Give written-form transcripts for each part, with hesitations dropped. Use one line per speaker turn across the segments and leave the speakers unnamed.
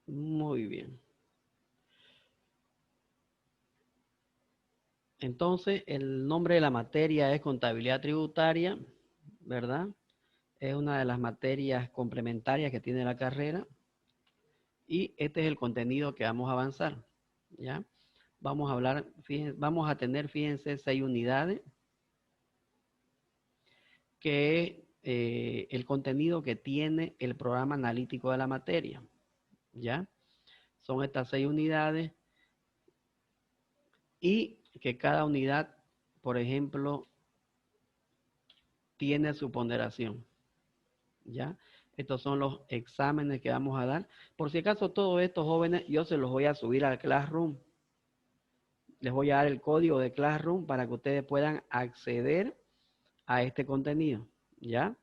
Muy bien. Entonces, el nombre de la materia es contabilidad tributaria, ¿verdad? Es una de las materias complementarias que tiene la carrera. Y este es el contenido que vamos a avanzar, ¿ya? Vamos a hablar, fíjense, vamos a tener, fíjense, 6 unidades, que es el contenido que tiene el programa analítico de la materia, ¿ya? Son estas 6 unidades y que cada unidad, por ejemplo, tiene su ponderación, ¿ya? Estos son los exámenes que vamos a dar. Por si acaso, todos estos jóvenes yo se los voy a subir al Classroom. Les voy a dar el código de Classroom para que ustedes puedan acceder a este contenido, ¿ya?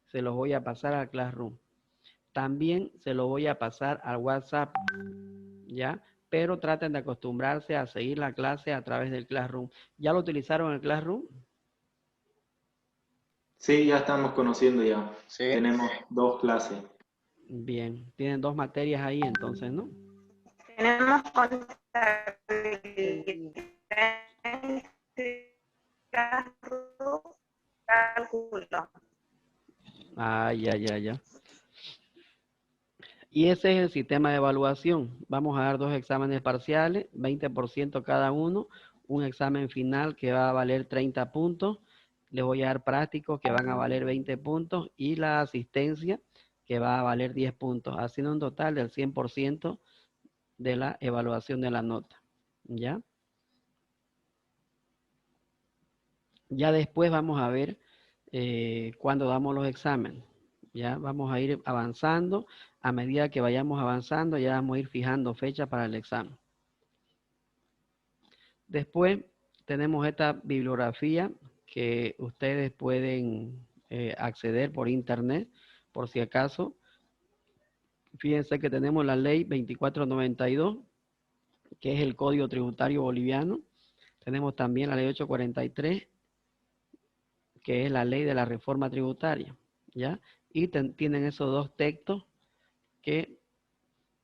Se los voy a pasar al Classroom. También se lo voy a pasar al WhatsApp, ¿ya? Pero traten de acostumbrarse a seguir la clase a través del Classroom. ¿Ya lo utilizaron el Classroom?
Sí, ya estamos conociendo ya.
Sí.
Tenemos 2 clases.
Bien, tienen 2 materias ahí entonces, ¿no?
Tenemos contabilidad, cálculo.
Ah, ya. Y ese es el sistema de evaluación. Vamos a dar 2 exámenes parciales, 20% cada uno, un examen final que va a valer 30 puntos, les voy a dar prácticos que van a valer 20 puntos y la asistencia que va a valer 10 puntos, haciendo un total del 100% de la evaluación de la nota, ¿ya? Ya después vamos a ver cuándo damos los exámenes. Ya vamos a ir avanzando. A medida que vayamos avanzando, ya vamos a ir fijando fecha para el examen. Después tenemos esta bibliografía que ustedes pueden acceder por internet, por si acaso. Fíjense que tenemos la ley 2492, que es el Código Tributario Boliviano. Tenemos también la ley 843, que es la ley de la reforma tributaria, ¿ya? Y tienen esos 2 textos que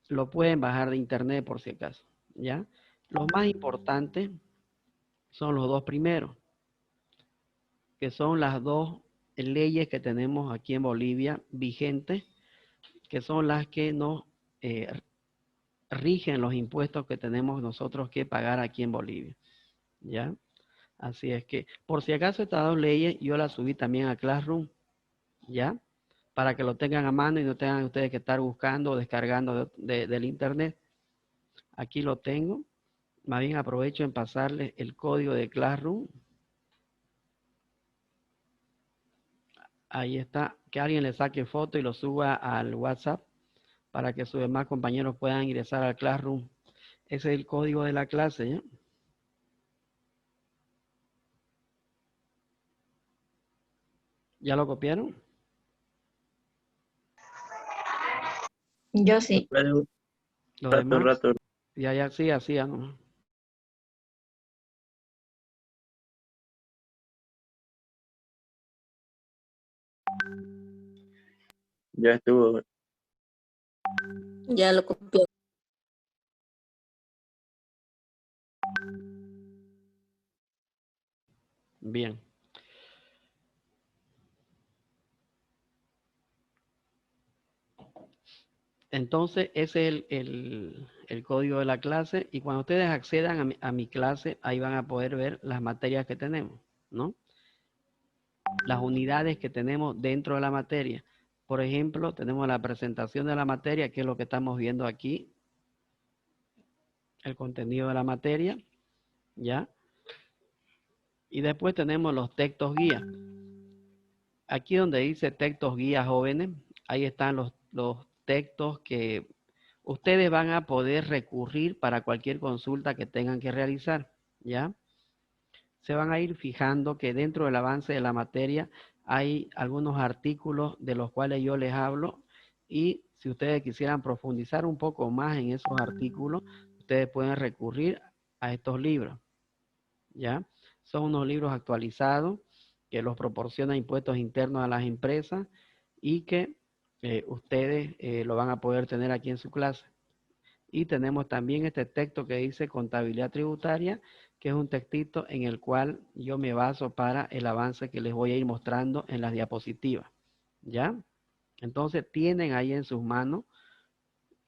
lo pueden bajar de internet por si acaso, ¿ya? Los más importantes son los 2 primeros, que son las 2 leyes que tenemos aquí en Bolivia vigentes, que son las que nos rigen los impuestos que tenemos nosotros que pagar aquí en Bolivia, ¿ya? Así es que, por si acaso estas 2 leyes, yo las subí también a Classroom, ¿ya? Para que lo tengan a mano y no tengan ustedes que estar buscando o descargando del internet. Aquí lo tengo. Más bien aprovecho en pasarles el código de Classroom. Ahí está. Que alguien le saque foto y lo suba al WhatsApp para que sus demás compañeros puedan ingresar al Classroom. Ese es el código de la clase, ¿ya? ¿Ya lo copiaron?
Yo sí.
Los demás. Ya, sí, así ya no.
Ya estuvo.
Ya lo copié.
Bien. Entonces, ese es el código de la clase y cuando ustedes accedan a mi clase, ahí van a poder ver las materias que tenemos, ¿no? Las unidades que tenemos dentro de la materia. Por ejemplo, tenemos la presentación de la materia, que es lo que estamos viendo aquí, el contenido de la materia, ¿ya? Y después tenemos los textos guía. Aquí donde dice textos guía jóvenes, ahí están los textos que ustedes van a poder recurrir para cualquier consulta que tengan que realizar, ¿ya? Se van a ir fijando que dentro del avance de la materia hay algunos artículos de los cuales yo les hablo y si ustedes quisieran profundizar un poco más en esos artículos, ustedes pueden recurrir a estos libros, ¿ya? Son unos libros actualizados que los proporciona Impuestos Internos a las empresas y que ustedes lo van a poder tener aquí en su clase, Y tenemos también este texto que dice contabilidad tributaria, que es un textito en el cual yo me baso para el avance que les voy a ir mostrando en las diapositivas. ¿Ya? Entonces tienen ahí en sus manos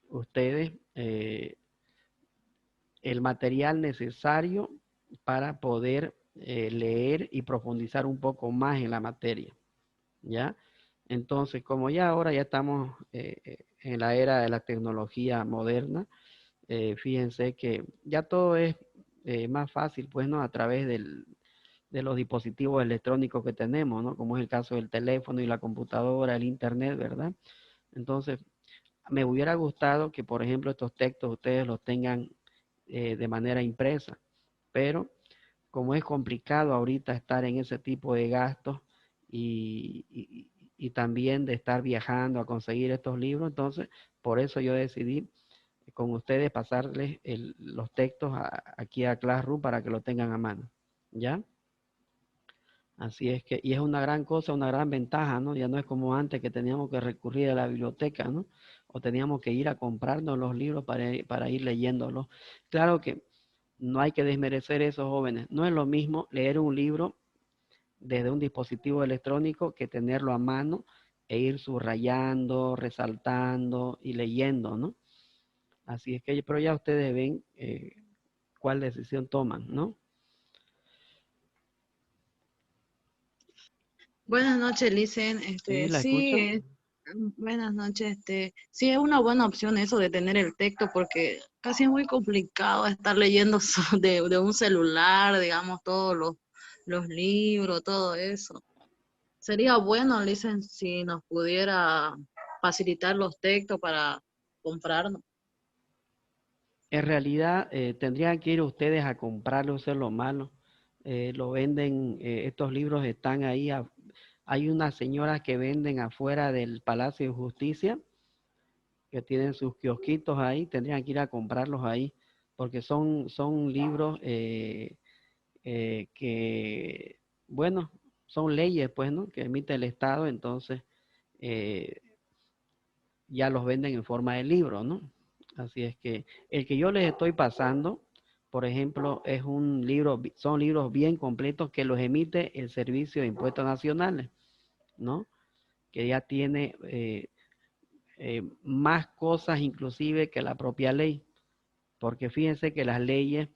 ustedes el material necesario para poder leer y profundizar un poco más en la materia. ¿Ya? Entonces, como ya ahora ya estamos en la era de la tecnología moderna, fíjense que ya todo es más fácil, pues, ¿no? A través de los dispositivos electrónicos que tenemos, ¿no? Como es el caso del teléfono y la computadora, el internet, ¿verdad? Entonces, me hubiera gustado que, por ejemplo, estos textos ustedes los tengan de manera impresa, pero como es complicado ahorita estar en ese tipo de gastos y también de estar viajando a conseguir estos libros, entonces por eso yo decidí con ustedes pasarles los textos aquí a Classroom para que lo tengan a mano, ¿ya? Así es que, y es una gran cosa, una gran ventaja, ¿no? Ya no es como antes que teníamos que recurrir a la biblioteca, ¿no? O teníamos que ir a comprarnos los libros para ir leyéndolos. Claro que no hay que desmerecer eso, jóvenes. No es lo mismo leer un libro desde un dispositivo electrónico que tenerlo a mano e ir subrayando, resaltando y leyendo, ¿no? Así es que, pero ya ustedes ven cuál decisión toman, ¿no?
Buenas noches, Licen.
Sí, la escucho.
Buenas noches. Sí, es una buena opción eso de tener el texto porque casi es muy complicado estar leyendo de un celular, digamos, todos los libros, todo eso. Sería bueno, Licen, si nos pudiera facilitar los textos para comprarnos.
En realidad, tendrían que ir ustedes a comprarlo, eso es lo malo. Lo venden, estos libros están ahí. Hay unas señoras que venden afuera del Palacio de Justicia, que tienen sus kiosquitos ahí, tendrían que ir a comprarlos ahí, porque son libros que, bueno, son leyes, pues, ¿no? Que emite el Estado, entonces ya los venden en forma de libro, ¿no? Así es que el que yo les estoy pasando, por ejemplo, es un libro, son libros bien completos que los emite el Servicio de Impuestos Nacionales, ¿no? Que ya tiene más cosas inclusive que la propia ley, porque fíjense que las leyes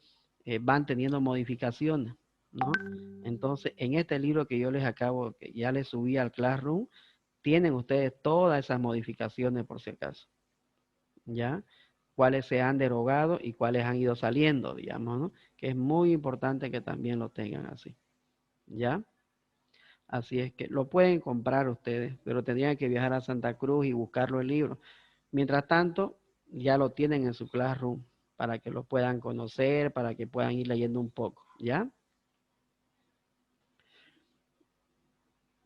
van teniendo modificaciones, ¿no? Entonces, en este libro que yo les acabo, que ya les subí al Classroom, tienen ustedes todas esas modificaciones por si acaso, ¿ya? Cuáles se han derogado y cuáles han ido saliendo, digamos, ¿no? Que es muy importante que también lo tengan así, ¿ya? Así es que lo pueden comprar ustedes, pero tendrían que viajar a Santa Cruz y buscarlo el libro. Mientras tanto, ya lo tienen en su Classroom para que lo puedan conocer, para que puedan ir leyendo un poco, ¿ya?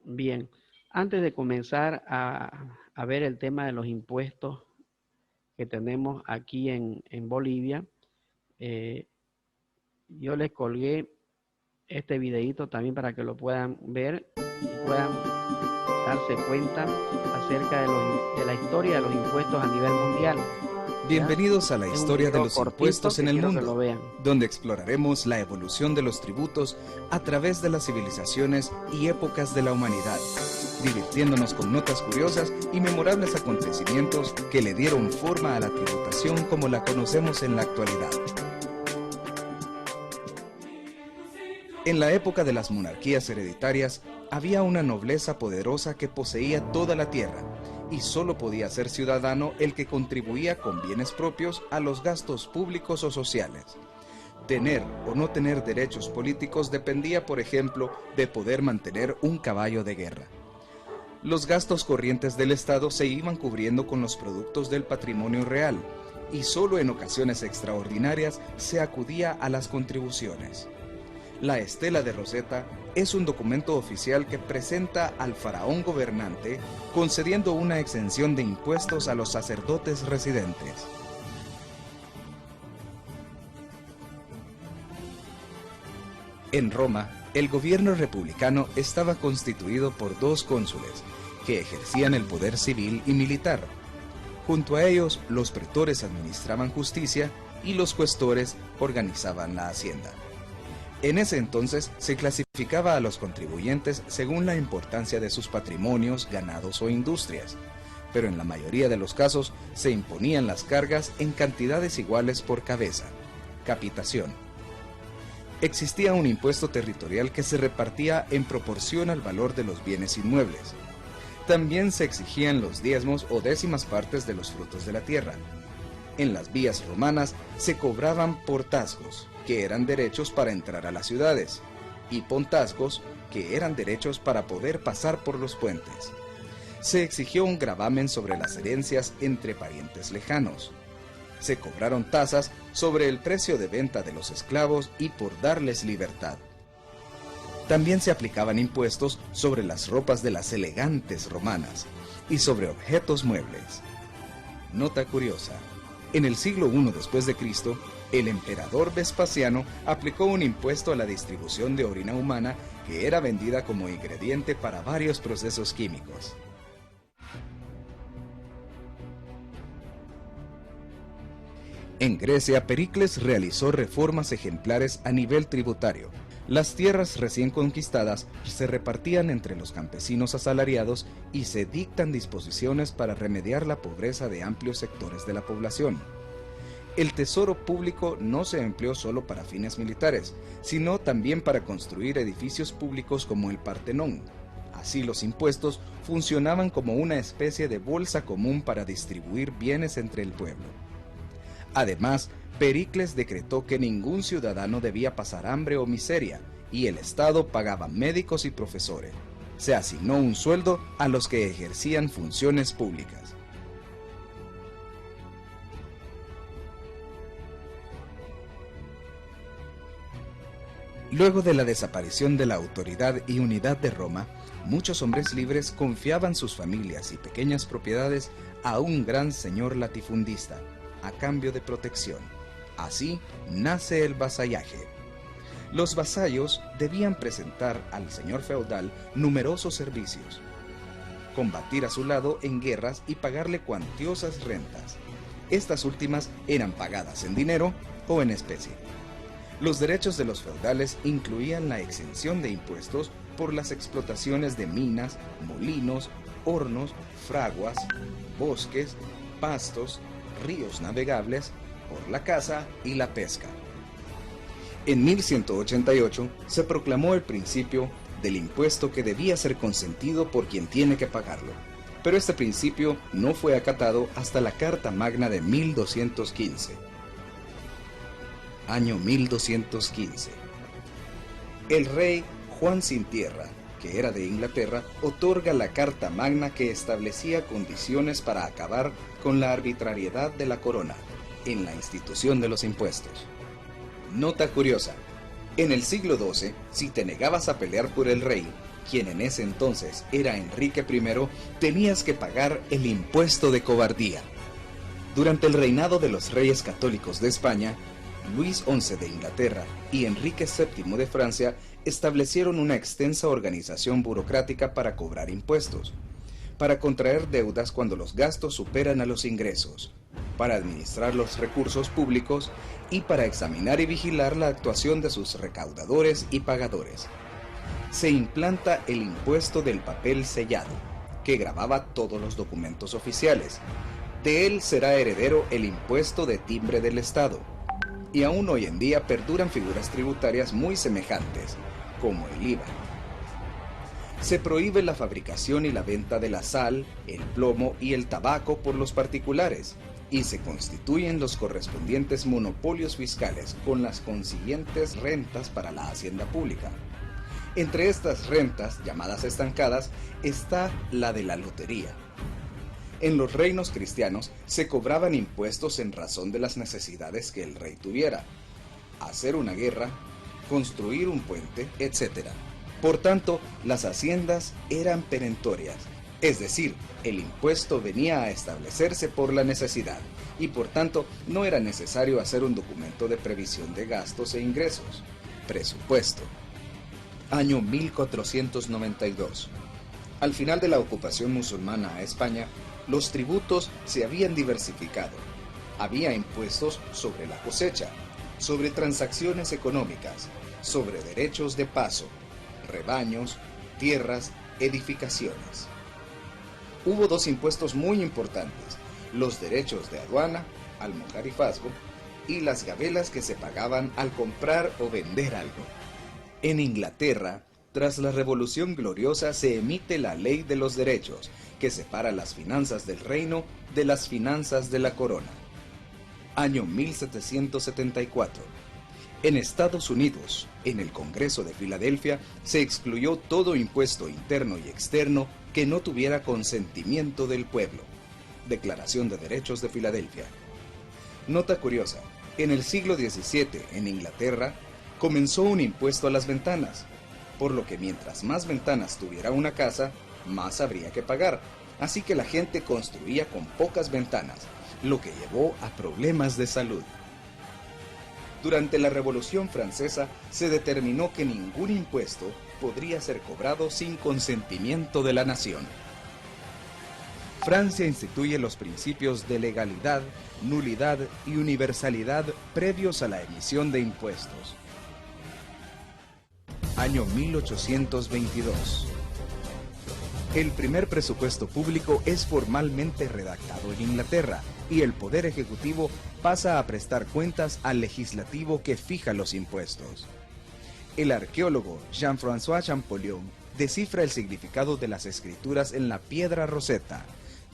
Bien, antes de comenzar a ver el tema de los impuestos que tenemos aquí en Bolivia, yo les colgué este videito también para que lo puedan ver y puedan darse cuenta acerca de la historia de los impuestos a nivel mundial.
Bienvenidos a la historia de los impuestos en el mundo,
vean.
donde exploraremos la evolución de los tributos a través de las civilizaciones y épocas de la humanidad, divirtiéndonos con notas curiosas y memorables acontecimientos que le dieron forma a la tributación como la conocemos en la actualidad. En la época de las monarquías hereditarias, había una nobleza poderosa que poseía toda la tierra, y solo podía ser ciudadano el que contribuía con bienes propios a los gastos públicos o sociales. Tener o no tener derechos políticos dependía, por ejemplo, de poder mantener un caballo de guerra. Los gastos corrientes del Estado se iban cubriendo con los productos del patrimonio real, y solo en ocasiones extraordinarias se acudía a las contribuciones. La Estela de Rosetta es un documento oficial que presenta al faraón gobernante concediendo una exención de impuestos a los sacerdotes residentes. En Roma, el gobierno republicano estaba constituido por 2 cónsules, que ejercían el poder civil y militar. Junto a ellos, los pretores administraban justicia y los cuestores organizaban la hacienda. En ese entonces se clasificaba a los contribuyentes según la importancia de sus patrimonios, ganados o industrias, pero en la mayoría de los casos se imponían las cargas en cantidades iguales por cabeza, capitación. Existía un impuesto territorial que se repartía en proporción al valor de los bienes inmuebles. También se exigían los diezmos o décimas partes de los frutos de la tierra. En las vías romanas se cobraban portazgos, que eran derechos para entrar a las ciudades, y pontazgos, que eran derechos para poder pasar por los puentes. Se exigió un gravamen sobre las herencias entre parientes lejanos. Se cobraron tasas sobre el precio de venta de los esclavos y por darles libertad. También se aplicaban impuestos sobre las ropas de las elegantes romanas y sobre objetos muebles. Nota curiosa: en el siglo I después de Cristo, el emperador Vespasiano aplicó un impuesto a la distribución de orina humana que era vendida como ingrediente para varios procesos químicos. En Grecia, Pericles realizó reformas ejemplares a nivel tributario. Las tierras recién conquistadas se repartían entre los campesinos asalariados y se dictan disposiciones para remediar la pobreza de amplios sectores de la población. El tesoro público no se empleó solo para fines militares, sino también para construir edificios públicos como el Partenón. Así, los impuestos funcionaban como una especie de bolsa común para distribuir bienes entre el pueblo. Además, Pericles decretó que ningún ciudadano debía pasar hambre o miseria, y el Estado pagaba médicos y profesores. Se asignó un sueldo a los que ejercían funciones públicas. Luego de la desaparición de la autoridad y unidad de Roma, muchos hombres libres confiaban sus familias y pequeñas propiedades a un gran señor latifundista, a cambio de protección. Así nace el vasallaje. Los vasallos debían presentar al señor feudal numerosos servicios, combatir a su lado en guerras y pagarle cuantiosas rentas. Estas últimas eran pagadas en dinero o en especie. Los derechos de los feudales incluían la exención de impuestos por las explotaciones de minas, molinos, hornos, fraguas, bosques, pastos, ríos navegables, por la caza y la pesca. En 1188 se proclamó el principio del impuesto que debía ser consentido por quien tiene que pagarlo, pero este principio no fue acatado hasta la Carta Magna de 1215. Año 1215. El rey Juan Sin Tierra, que era de Inglaterra, otorga la Carta Magna que establecía condiciones para acabar con la arbitrariedad de la corona en la institución de los impuestos. Nota curiosa: en el siglo XII, si te negabas a pelear por el rey, quien en ese entonces era Enrique I, tenías que pagar el impuesto de cobardía. Durante el reinado de los reyes católicos de España, Luis XI de Inglaterra y Enrique VII de Francia establecieron una extensa organización burocrática para cobrar impuestos, para contraer deudas cuando los gastos superan a los ingresos, para administrar los recursos públicos y para examinar y vigilar la actuación de sus recaudadores y pagadores. Se implanta el impuesto del papel sellado, que grababa todos los documentos oficiales. De él será heredero el impuesto de timbre del Estado, y aún hoy en día perduran figuras tributarias muy semejantes, como el IVA. Se prohíbe la fabricación y la venta de la sal, el plomo y el tabaco por los particulares, y se constituyen los correspondientes monopolios fiscales con las consiguientes rentas para la hacienda pública. Entre estas rentas, llamadas estancadas, está la de la lotería. En los reinos cristianos se cobraban impuestos en razón de las necesidades que el rey tuviera: hacer una guerra, construir un puente, etc. Por tanto, las haciendas eran perentorias, es decir, el impuesto venía a establecerse por la necesidad, y por tanto no era necesario hacer un documento de previsión de gastos e ingresos. Presupuesto. Año 1492. Al final de la ocupación musulmana a España, los tributos se habían diversificado. Había impuestos sobre la cosecha, sobre transacciones económicas, sobre derechos de paso, rebaños, tierras, edificaciones. Hubo dos impuestos muy importantes: los derechos de aduana, almojarifazgo, y las gabelas que se pagaban al comprar o vender algo. En Inglaterra, tras la Revolución Gloriosa, se emite la Ley de los Derechos, que separa las finanzas del reino de las finanzas de la corona. Año 1774. En Estados Unidos, en el Congreso de Filadelfia, se excluyó todo impuesto interno y externo que no tuviera consentimiento del pueblo. Declaración de Derechos de Filadelfia. Nota curiosa: en el siglo XVII, en Inglaterra, comenzó un impuesto a las ventanas, por lo que mientras más ventanas tuviera una casa, más habría que pagar. Así que la gente construía con pocas ventanas, lo que llevó a problemas de salud. Durante la Revolución Francesa se determinó que ningún impuesto podría ser cobrado sin consentimiento de la nación. Francia instituye los principios de legalidad, nulidad y universalidad previos a la emisión de impuestos. Año 1822. El primer presupuesto público es formalmente redactado en Inglaterra y el Poder Ejecutivo pasa a prestar cuentas al Legislativo que fija los impuestos. El arqueólogo Jean-François Champollion descifra el significado de las escrituras en la piedra Rosetta,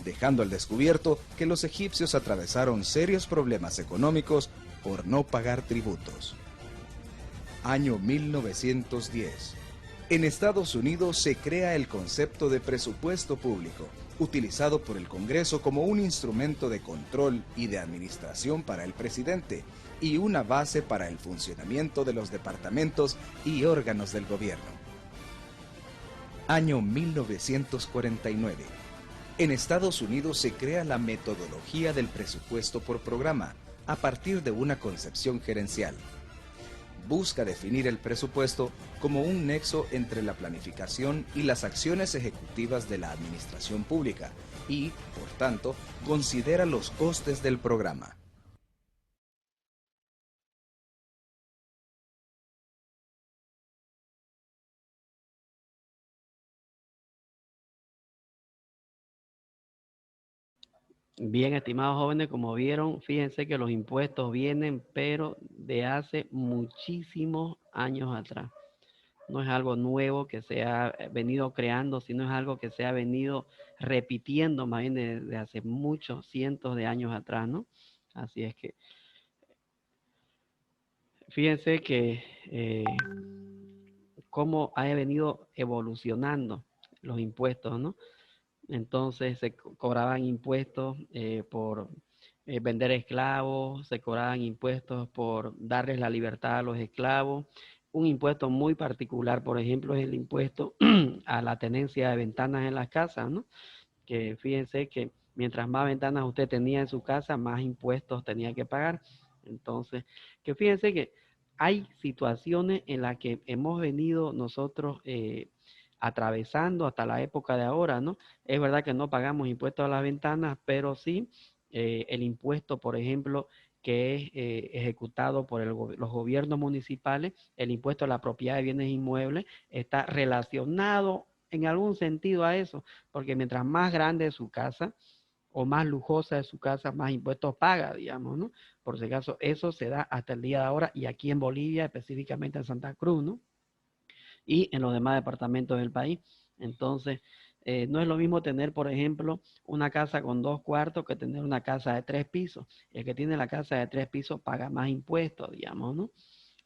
dejando al descubierto que los egipcios atravesaron serios problemas económicos por no pagar tributos. Año 1910. En Estados Unidos se crea el concepto de presupuesto público, utilizado por el Congreso como un instrumento de control y de administración para el presidente y una base para el funcionamiento de los departamentos y órganos del gobierno. Año 1949. En Estados Unidos se crea la metodología del presupuesto por programa, a partir de una concepción gerencial. Busca definir el presupuesto como un nexo entre la planificación y las acciones ejecutivas de la administración pública y, por tanto, considera los costes del programa.
Bien, estimados jóvenes, como vieron, fíjense que los impuestos vienen, pero de hace muchísimos años atrás. No es algo nuevo que se ha venido creando, sino es algo que se ha venido repitiendo más bien desde hace muchos cientos de años atrás, ¿no? Así es que fíjense que cómo ha venido evolucionando los impuestos, ¿no? Entonces se cobraban impuestos por vender esclavos, se cobraban impuestos por darles la libertad a los esclavos. Un impuesto muy particular, por ejemplo, es el impuesto a la tenencia de ventanas en las casas, ¿no? Que fíjense que mientras más ventanas usted tenía en su casa, más impuestos tenía que pagar. Entonces, que fíjense que hay situaciones en las que hemos venido nosotros atravesando hasta la época de ahora, ¿no? Es verdad que no pagamos impuestos a las ventanas, pero sí el impuesto, por ejemplo, que es ejecutado por los gobiernos municipales, el impuesto a la propiedad de bienes inmuebles, está relacionado en algún sentido a eso, porque mientras más grande es su casa o más lujosa es su casa, más impuestos paga, digamos, ¿no? Por si acaso, eso se da hasta el día de ahora y aquí en Bolivia, específicamente en Santa Cruz, ¿no? Y en los demás departamentos del país. Entonces, no es lo mismo tener, por ejemplo, una casa con 2 cuartos que tener una casa de 3 pisos. El que tiene la casa de 3 pisos paga más impuestos, digamos, ¿no?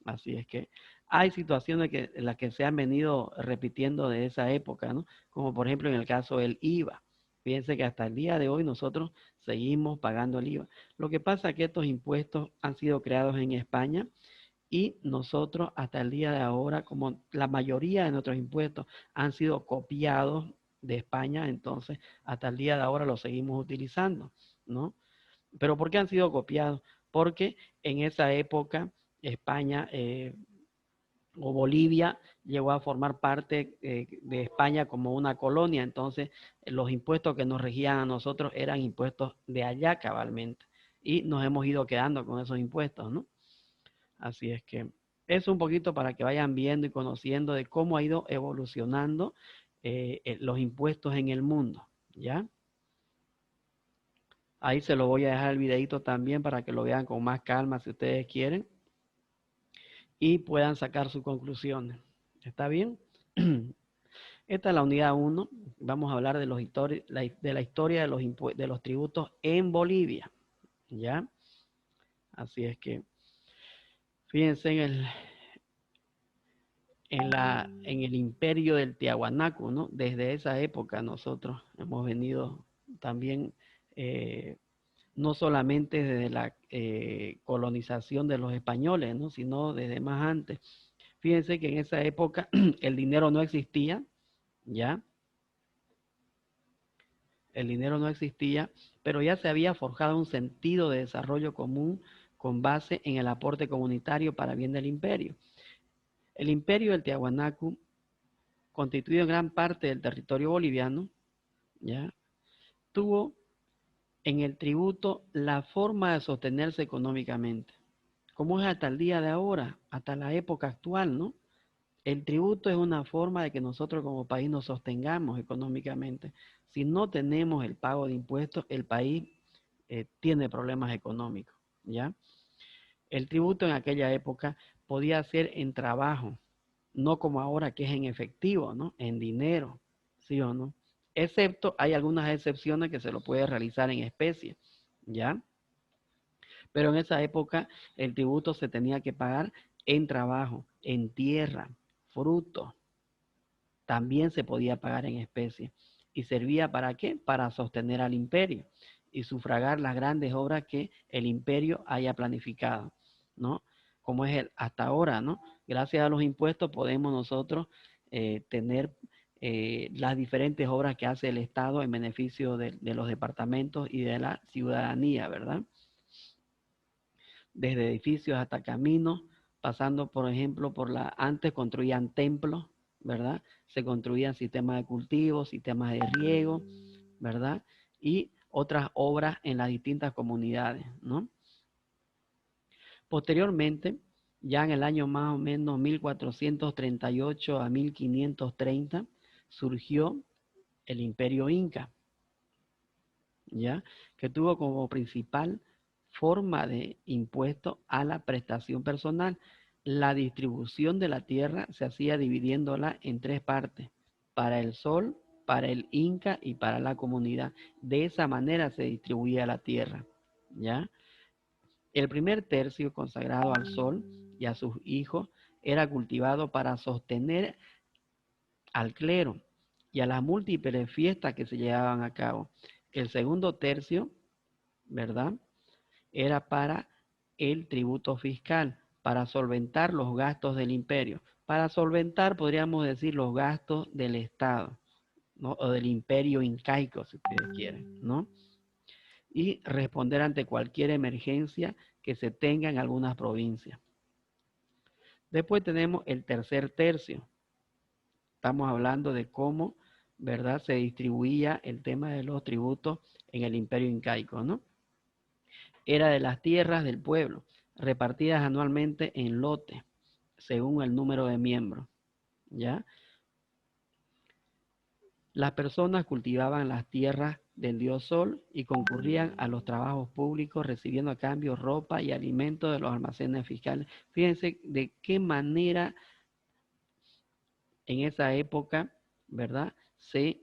Así es que hay situaciones en las que se han venido repitiendo de esa época, ¿no? Como por ejemplo en el caso del IVA. Fíjense que hasta el día de hoy nosotros seguimos pagando el IVA. Lo que pasa es que estos impuestos han sido creados en España y nosotros hasta el día de ahora, como la mayoría de nuestros impuestos han sido copiados de España, entonces hasta el día de ahora los seguimos utilizando, ¿no? ¿Pero por qué han sido copiados? Porque en esa época España o Bolivia llegó a formar parte de España como una colonia, entonces los impuestos que nos regían a nosotros eran impuestos de allá cabalmente, y nos hemos ido quedando con esos impuestos, ¿no? Así es que es un poquito para que vayan viendo y conociendo de cómo ha ido evolucionando los impuestos en el mundo, ¿ya? Ahí se lo voy a dejar el videito también para que lo vean con más calma si ustedes quieren y puedan sacar sus conclusiones. ¿Está bien? Esta es la unidad 1. Vamos a hablar de la historia de los tributos en Bolivia, ¿ya? Así es que fíjense en el imperio del Tiahuanaco, ¿no? Desde esa época nosotros hemos venido también, no solamente desde la colonización de los españoles, ¿no? Sino desde más antes. Fíjense que en esa época el dinero no existía, ¿ya? El dinero no existía, pero ya se había forjado un sentido de desarrollo común con base en el aporte comunitario para bien del imperio. El imperio del Tiahuanaco, constituido en gran parte del territorio boliviano, ¿ya? Tuvo en el tributo la forma de sostenerse económicamente, como es hasta el día de ahora, hasta la época actual, ¿no? El tributo es una forma de que nosotros como país nos sostengamos económicamente. Si no tenemos el pago de impuestos, el país tiene problemas económicos, ¿ya? El tributo en aquella época podía ser en trabajo, no como ahora que es en efectivo, ¿no? En dinero, ¿sí o no? Excepto, hay algunas excepciones que se lo puede realizar en especie, ¿ya? Pero en esa época el tributo se tenía que pagar en trabajo, en tierra, fruto. También se podía pagar en especie. ¿Y servía para qué? Para sostener al imperio y sufragar las grandes obras que el imperio haya planificado, ¿no? Como es hasta ahora, ¿no? Gracias a los impuestos podemos nosotros tener las diferentes obras que hace el Estado en beneficio de los departamentos y de la ciudadanía, ¿verdad? Desde edificios hasta caminos, pasando, por ejemplo, antes construían templos, ¿verdad? Se construían sistemas de cultivo, sistemas de riego, ¿verdad? Y otras obras en las distintas comunidades, ¿no? Posteriormente, ya en el año más o menos 1438 a 1530, surgió el Imperio Inca, ¿ya? Que tuvo como principal forma de impuesto a la prestación personal. La distribución de la tierra se hacía dividiéndola en tres partes: para el sol, para el Inca y para la comunidad. De esa manera se distribuía la tierra, ¿ya? El primer tercio, consagrado al sol y a sus hijos, era cultivado para sostener al clero y a las múltiples fiestas que se llevaban a cabo. El segundo tercio, ¿verdad?, era para el tributo fiscal, para solventar los gastos del imperio. Para solventar, podríamos decir, los gastos del Estado, ¿no? O del imperio incaico, si ustedes quieren, ¿no? Y responder ante cualquier emergencia que se tenga en algunas provincias. Después tenemos el tercer tercio. Estamos hablando de cómo, ¿verdad?, se distribuía el tema de los tributos en el imperio incaico, ¿no? Era de las tierras del pueblo, repartidas anualmente en lotes, según el número de miembros, ¿ya? Las personas cultivaban las tierras del dios Sol y concurrían a los trabajos públicos recibiendo a cambio ropa y alimentos de los almacenes fiscales. Fíjense de qué manera en esa época, ¿verdad?, se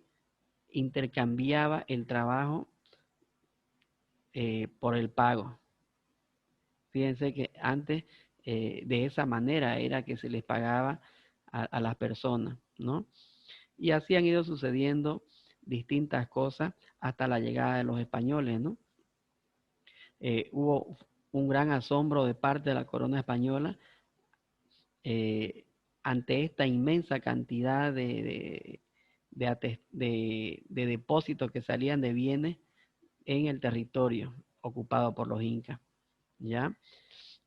intercambiaba el trabajo por el pago. Fíjense que antes de esa manera era que se les pagaba a las personas, ¿no? Y así han ido sucediendo distintas cosas hasta la llegada de los españoles, ¿no? Hubo un gran asombro de parte de la corona española ante esta inmensa cantidad de depósitos que salían de bienes en el territorio ocupado por los incas, ¿ya?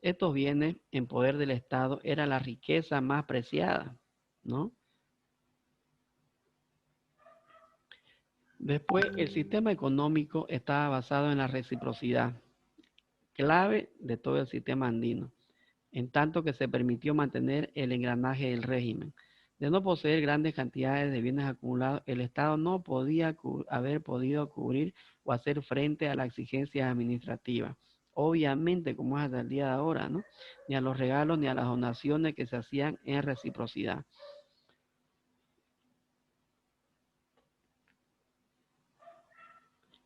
Estos bienes en poder del Estado era la riqueza más preciada, ¿no? Después, el sistema económico estaba basado en la reciprocidad, clave de todo el sistema andino, en tanto que se permitió mantener el engranaje del régimen. De no poseer grandes cantidades de bienes acumulados, el Estado no podía haber podido cubrir o hacer frente a las exigencias administrativas. Obviamente, como es hasta el día de ahora, ¿no? Ni a los regalos ni a las donaciones que se hacían en reciprocidad.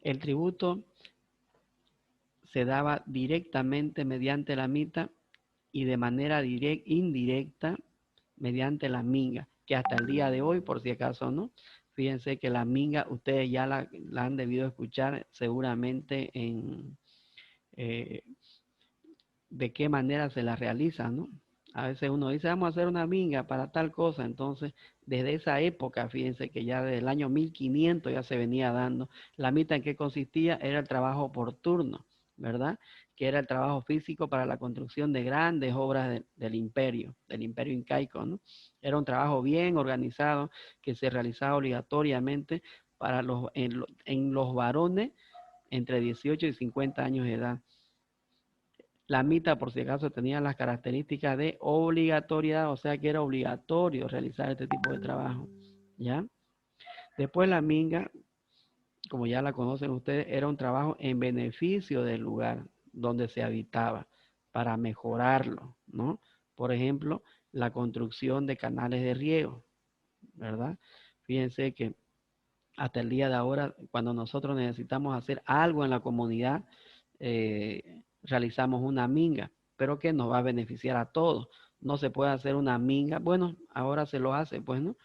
El tributo se daba directamente mediante la mita y de manera indirecta mediante la minga, que hasta el día de hoy, por si acaso no, fíjense que la minga ustedes ya la han debido escuchar seguramente en de qué manera se la realiza, ¿no? A veces uno dice, vamos a hacer una minga para tal cosa, entonces desde esa época, fíjense que ya desde el año 1500 ya se venía dando. La mita en qué consistía era el trabajo por turno, ¿verdad? Que era el trabajo físico para la construcción de grandes obras del imperio incaico, ¿no? Era un trabajo bien organizado que se realizaba obligatoriamente para en los varones entre 18 y 50 años de edad. La mita, por si acaso, tenía las características de obligatoriedad, o sea que era obligatorio realizar este tipo de trabajo, ¿ya? Después la minga, como ya la conocen ustedes, era un trabajo en beneficio del lugar donde se habitaba, para mejorarlo, ¿no? Por ejemplo, la construcción de canales de riego, ¿verdad? Fíjense que hasta el día de ahora, cuando nosotros necesitamos hacer algo en la comunidad, realizamos una minga, pero que nos va a beneficiar a todos. No se puede hacer una minga, bueno, ahora se lo hace, pues, ¿no?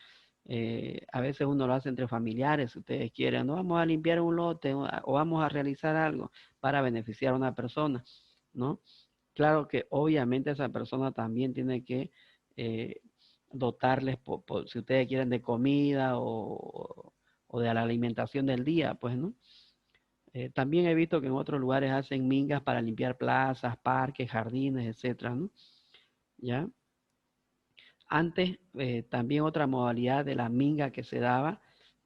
A veces uno lo hace entre familiares, si ustedes quieren, no vamos a limpiar un lote o vamos a realizar algo para beneficiar a una persona, ¿no? Claro que obviamente esa persona también tiene que dotarles, si ustedes quieren, de comida o de la alimentación del día, pues, ¿no? También he visto que en otros lugares hacen mingas para limpiar plazas, parques, jardines, etcétera, ¿no? ¿Ya? Antes, también otra modalidad de la minga que se daba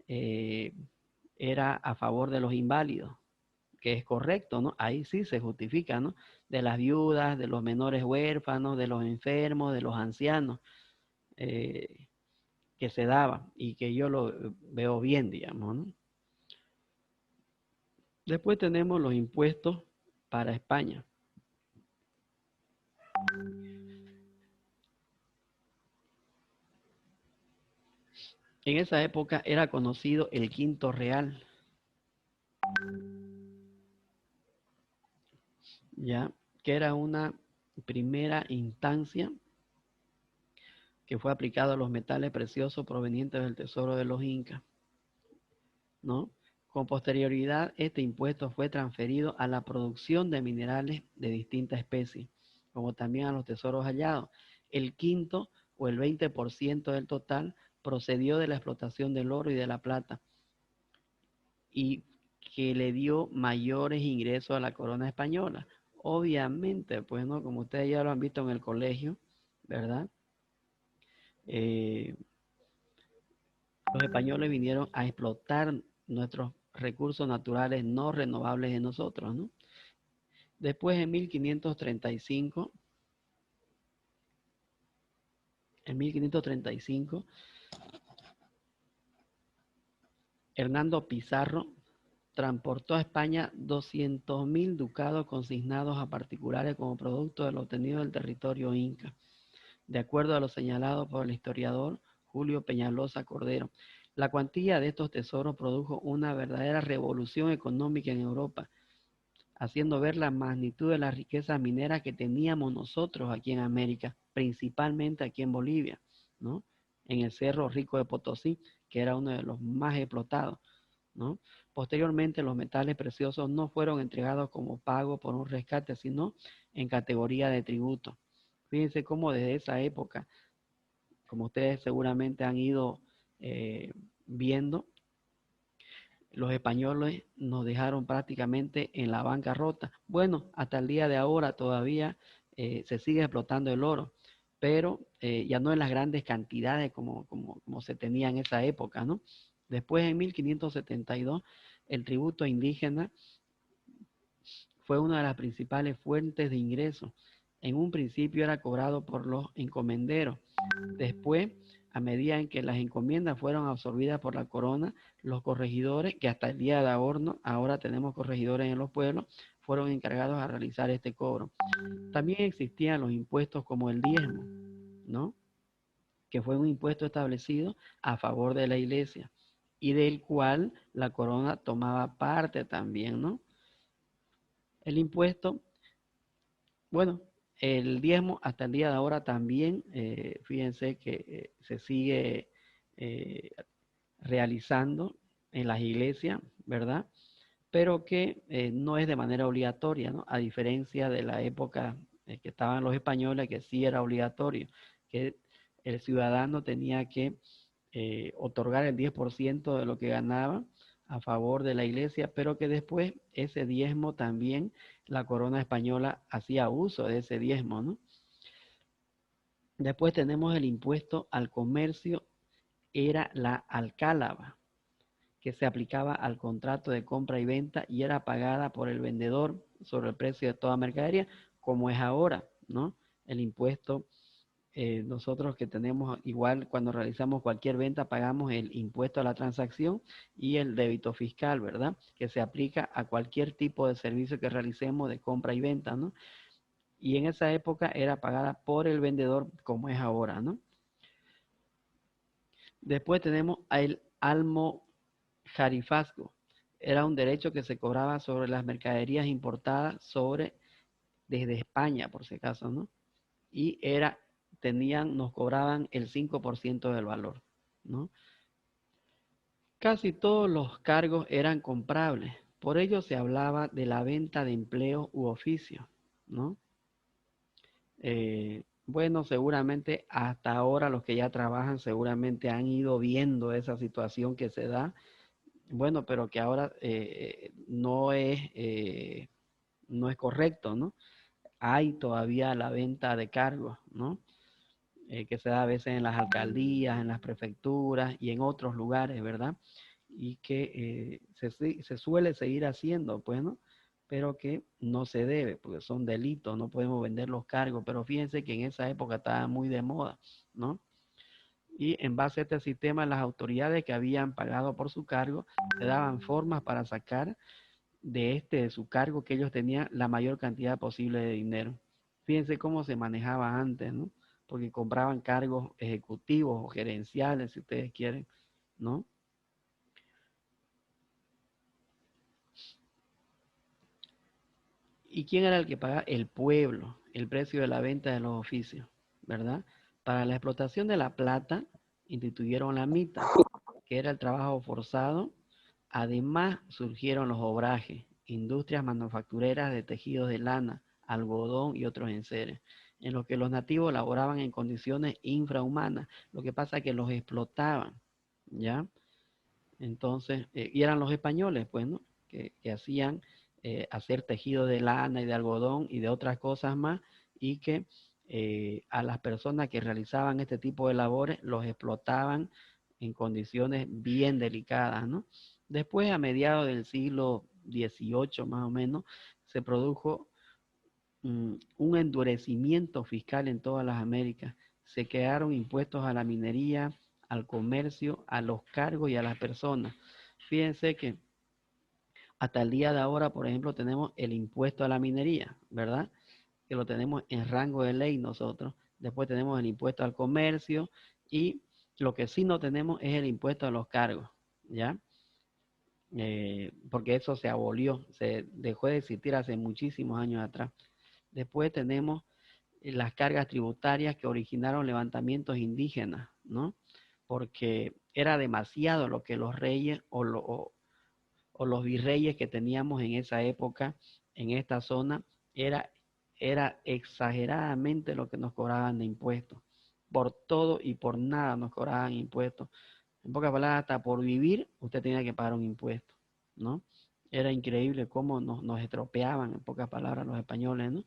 era a favor de los inválidos, que es correcto, ¿no? Ahí sí se justifica, ¿no? De las viudas, de los menores huérfanos, de los enfermos, de los ancianos, que se daba y que yo lo veo bien, digamos, ¿no? Después tenemos los impuestos para España. En esa época era conocido el quinto real, ya que era una primera instancia que fue aplicado a los metales preciosos provenientes del tesoro de los incas, ¿no? Con posterioridad, este impuesto fue transferido a la producción de minerales de distintas especies, como también a los tesoros hallados. El quinto o el 20% del total procedió de la explotación del oro y de la plata, y que le dio mayores ingresos a la corona española. Obviamente, pues, ¿no? Como ustedes ya lo han visto en el colegio, ¿verdad? Los españoles vinieron a explotar nuestros recursos naturales no renovables de nosotros, ¿no? Después, en 1535, Hernando Pizarro transportó a España 200.000 ducados consignados a particulares como producto de lo obtenido del territorio inca, de acuerdo a lo señalado por el historiador Julio Peñalosa Cordero. La cuantía de estos tesoros produjo una verdadera revolución económica en Europa, haciendo ver la magnitud de las riquezas mineras que teníamos nosotros aquí en América, principalmente aquí en Bolivia, ¿no? En el Cerro Rico de Potosí, que era uno de los más explotados, ¿no? Posteriormente, los metales preciosos no fueron entregados como pago por un rescate, sino en categoría de tributo. Fíjense cómo desde esa época, como ustedes seguramente han ido viendo, los españoles nos dejaron prácticamente en la bancarrota. Bueno, hasta el día de ahora todavía se sigue explotando el oro, pero ya no en las grandes cantidades como se tenía en esa época, ¿no? Después, en 1572, el tributo indígena fue una de las principales fuentes de ingresos. En un principio era cobrado por los encomenderos. Después, a medida en que las encomiendas fueron absorbidas por la corona, los corregidores, que hasta el día de ahora tenemos corregidores en los pueblos, fueron encargados a realizar este cobro. También existían los impuestos como el diezmo, ¿no? Que fue un impuesto establecido a favor de la iglesia y del cual la corona tomaba parte también, ¿no? El impuesto, bueno, el diezmo hasta el día de ahora también, fíjense que se sigue realizando en las iglesias, ¿verdad? Pero que no es de manera obligatoria, ¿no? A diferencia de la época que estaban los españoles, que sí era obligatorio, que el ciudadano tenía que otorgar el 10% de lo que ganaba a favor de la iglesia, pero que después ese diezmo también la corona española hacía uso de ese diezmo, ¿no? Después tenemos el impuesto al comercio, era la alcálaba, que se aplicaba al contrato de compra y venta y era pagada por el vendedor sobre el precio de toda mercadería, como es ahora, ¿no? El impuesto, nosotros que tenemos igual cuando realizamos cualquier venta pagamos el impuesto a la transacción y el débito fiscal, ¿verdad? Que se aplica a cualquier tipo de servicio que realicemos de compra y venta, ¿no? Y en esa época era pagada por el vendedor como es ahora, ¿no? Después tenemos el almojarifazgo. Era un derecho que se cobraba sobre las mercaderías importadas desde España, por si acaso, ¿no? Y nos cobraban el 5% del valor, ¿no? Casi todos los cargos eran comprables, por ello se hablaba de la venta de empleo u oficio, ¿no? Bueno, seguramente hasta ahora los que ya trabajan seguramente han ido viendo esa situación que se da, bueno, pero que ahora no es correcto, ¿no? Hay todavía la venta de cargos, ¿no? Que se da a veces en las alcaldías, en las prefecturas y en otros lugares, ¿verdad? Y que se suele seguir haciendo, pues, ¿no? Pero que no se debe, porque son delitos, no podemos vender los cargos, pero fíjense que en esa época estaba muy de moda, ¿no? Y en base a este sistema, las autoridades que habían pagado por su cargo se daban formas para sacar de su cargo que ellos tenían la mayor cantidad posible de dinero. Fíjense cómo se manejaba antes, ¿no? Porque compraban cargos ejecutivos o gerenciales, si ustedes quieren, ¿no? ¿Y quién era el que pagaba? El pueblo, el precio de la venta de los oficios, ¿verdad? Para la explotación de la plata, instituyeron la mita, que era el trabajo forzado. Además, surgieron los obrajes, industrias manufactureras de tejidos de lana, algodón y otros enseres, en los que los nativos laboraban en condiciones infrahumanas. Lo que pasa es que los explotaban, ¿ya? Entonces, y eran los españoles, pues, ¿no? Que hacían hacer tejido de lana y de algodón y de otras cosas más, y que a las personas que realizaban este tipo de labores los explotaban en condiciones bien delicadas, ¿no? Después, a mediados del siglo XVIII más o menos, se produjo un endurecimiento fiscal en todas las Américas. Se crearon impuestos a la minería, al comercio, a los cargos y a las personas. Fíjense que hasta el día de ahora, por ejemplo, tenemos el impuesto a la minería, ¿verdad? Que lo tenemos en rango de ley nosotros. Después tenemos el impuesto al comercio y lo que sí no tenemos es el impuesto a los cargos, ¿ya? Porque eso se abolió, se dejó de existir hace muchísimos años atrás. Después tenemos las cargas tributarias que originaron levantamientos indígenas, ¿no? Porque era demasiado lo que los reyes o los virreyes que teníamos en esa época, en esta zona, era exageradamente lo que nos cobraban de impuestos. Por todo y por nada nos cobraban impuestos. En pocas palabras, hasta por vivir, usted tenía que pagar un impuesto, ¿no? Era increíble cómo nos estropeaban, en pocas palabras, los españoles, ¿no?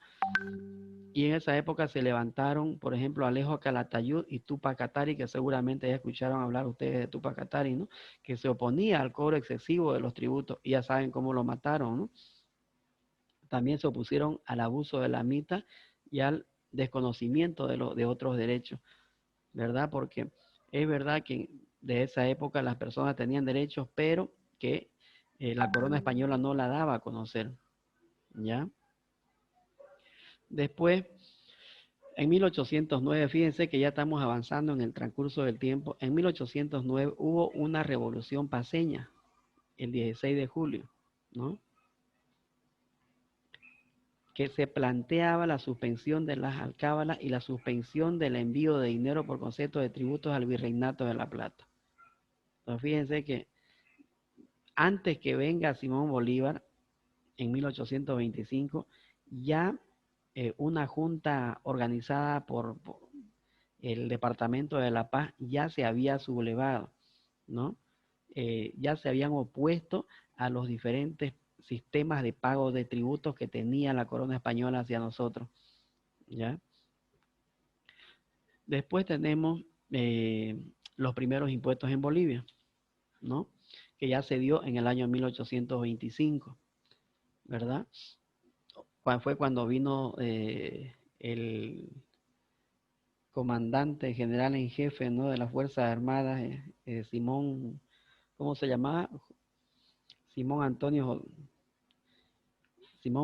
Y en esa época se levantaron, por ejemplo, Alejo Calatayud y Tupac Katari, que seguramente ya escucharon hablar ustedes de Tupac Katari, ¿no? Que se oponía al cobro excesivo de los tributos, y ya saben cómo lo mataron, ¿no? También se opusieron al abuso de la mita y al desconocimiento de otros derechos, ¿verdad? Porque es verdad que de esa época las personas tenían derechos, pero que la corona española no la daba a conocer, ¿ya? Después, en 1809, fíjense que ya estamos avanzando en el transcurso del tiempo, en 1809 hubo una revolución paceña, el 16 de julio, ¿no? Que se planteaba la suspensión de las alcábalas y la suspensión del envío de dinero por concepto de tributos al Virreinato de La Plata. Entonces, fíjense que antes que venga Simón Bolívar, en 1825, ya una junta organizada por el Departamento de La Paz ya se había sublevado, ¿no? Ya se habían opuesto a los diferentes sistemas de pago de tributos que tenía la corona española hacia nosotros, ¿ya? Después tenemos los primeros impuestos en Bolivia, ¿no? Que ya se dio en el año 1825, ¿verdad? Fue cuando vino el comandante general en jefe, ¿no?, de las Fuerzas Armadas, Simón, ¿cómo se llamaba? Simón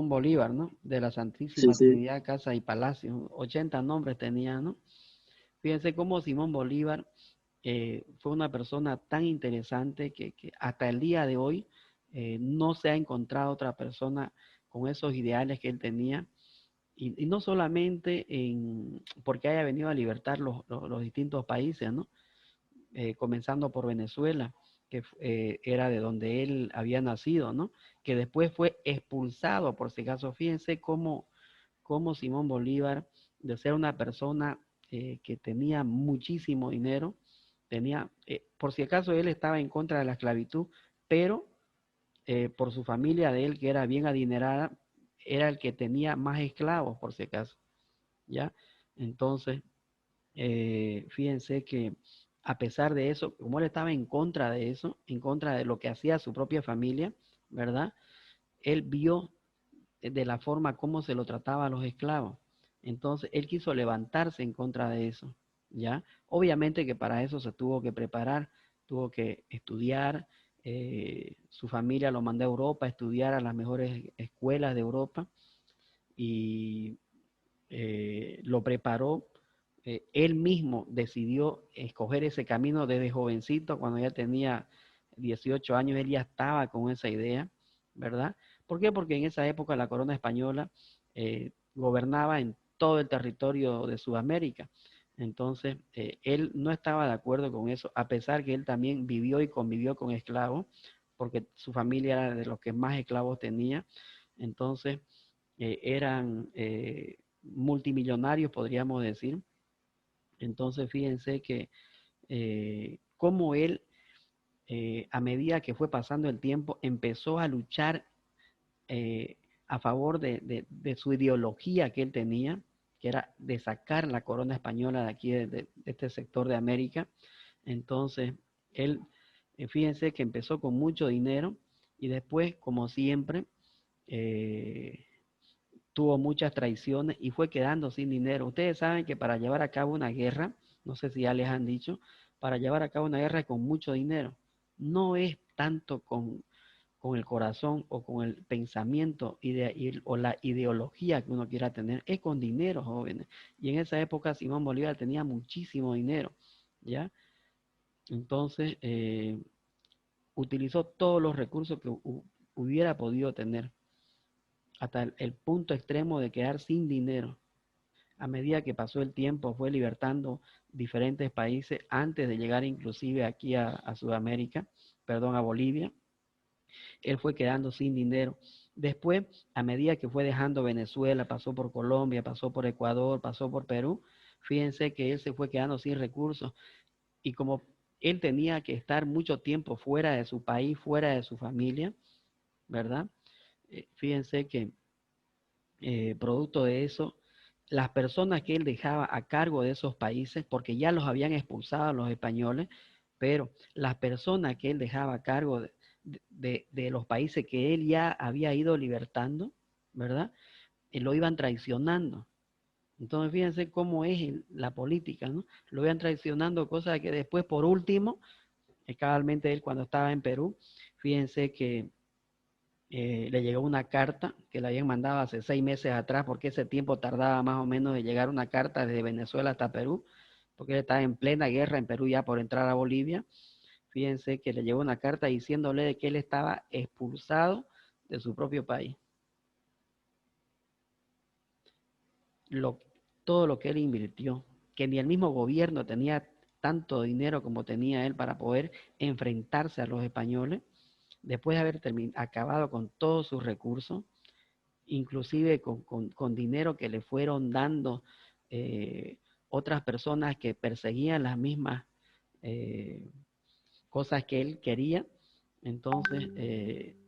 Bolívar, ¿no? De la
Sí,
Santísima
sí.
Trinidad, Casa y Palacio, 80 nombres tenía, ¿no? Fíjense cómo Simón Bolívar fue una persona tan interesante que hasta el día de hoy no se ha encontrado otra persona con esos ideales que él tenía. Y no solamente porque haya venido a libertar los distintos países, ¿no? Comenzando por Venezuela, que era de donde él había nacido, ¿no? Que después fue expulsado, por si acaso. Fíjense cómo Simón Bolívar, de ser una persona que tenía muchísimo dinero, por si acaso él estaba en contra de la esclavitud, pero por su familia de él, que era bien adinerada, era el que tenía más esclavos, por si acaso, ¿ya? Entonces, fíjense que a pesar de eso, como él estaba en contra de eso, en contra de lo que hacía su propia familia, ¿verdad? Él vio de la forma como se lo trataba a los esclavos. Entonces, él quiso levantarse en contra de eso, ¿ya? Obviamente que para eso se tuvo que preparar, tuvo que estudiar, su familia lo mandó a Europa a estudiar a las mejores escuelas de Europa y lo preparó. Él mismo decidió escoger ese camino desde jovencito, cuando ya tenía 18 años, él ya estaba con esa idea, ¿verdad? ¿Por qué? Porque en esa época la corona española gobernaba en todo el territorio de Sudamérica. Entonces, él no estaba de acuerdo con eso, a pesar que él también vivió y convivió con esclavos, porque su familia era de los que más esclavos tenía. Entonces, eran multimillonarios, podríamos decir. Entonces, fíjense que cómo él, a medida que fue pasando el tiempo, empezó a luchar a favor de su ideología que él tenía, que era de sacar la corona española de aquí, de este sector de América. Entonces, él, fíjense que empezó con mucho dinero y después, como siempre, tuvo muchas traiciones y fue quedando sin dinero. Ustedes saben que para llevar a cabo una guerra, no sé si ya les han dicho, para llevar a cabo una guerra con mucho dinero. No es tanto con el corazón o con el pensamiento o la ideología que uno quiera tener, es con dinero, jóvenes. Y en esa época Simón Bolívar tenía muchísimo dinero, ¿ya? Entonces, utilizó todos los recursos que hubiera podido tener, hasta el punto extremo de quedar sin dinero. A medida que pasó el tiempo, fue libertando diferentes países antes de llegar inclusive aquí a Sudamérica, perdón, a Bolivia. Él fue quedando sin dinero. Después, a medida que fue dejando Venezuela, pasó por Colombia, pasó por Ecuador, pasó por Perú, fíjense que él se fue quedando sin recursos. Y como él tenía que estar mucho tiempo fuera de su país, fuera de su familia, ¿verdad? Fíjense que producto de eso, las personas que él dejaba a cargo de esos países, porque ya los habían expulsado los españoles, pero las personas que él dejaba a cargo de los países que él ya había ido libertando, ¿verdad? Lo iban traicionando. Entonces, fíjense cómo es la política, ¿no? Lo iban traicionando, cosas que después, por último, cabalmente él cuando estaba en Perú, fíjense que le llegó una carta que le habían mandado hace 6 meses atrás, porque ese tiempo tardaba más o menos de llegar una carta desde Venezuela hasta Perú, porque él estaba en plena guerra en Perú ya por entrar a Bolivia. Fíjense que le llegó una carta diciéndole de que él estaba expulsado de su propio país. Todo lo que él invirtió, que ni el mismo gobierno tenía tanto dinero como tenía él para poder enfrentarse a los españoles, después de haber acabado con todos sus recursos, inclusive con dinero que le fueron dando otras personas que perseguían las mismas cosas que él quería, entonces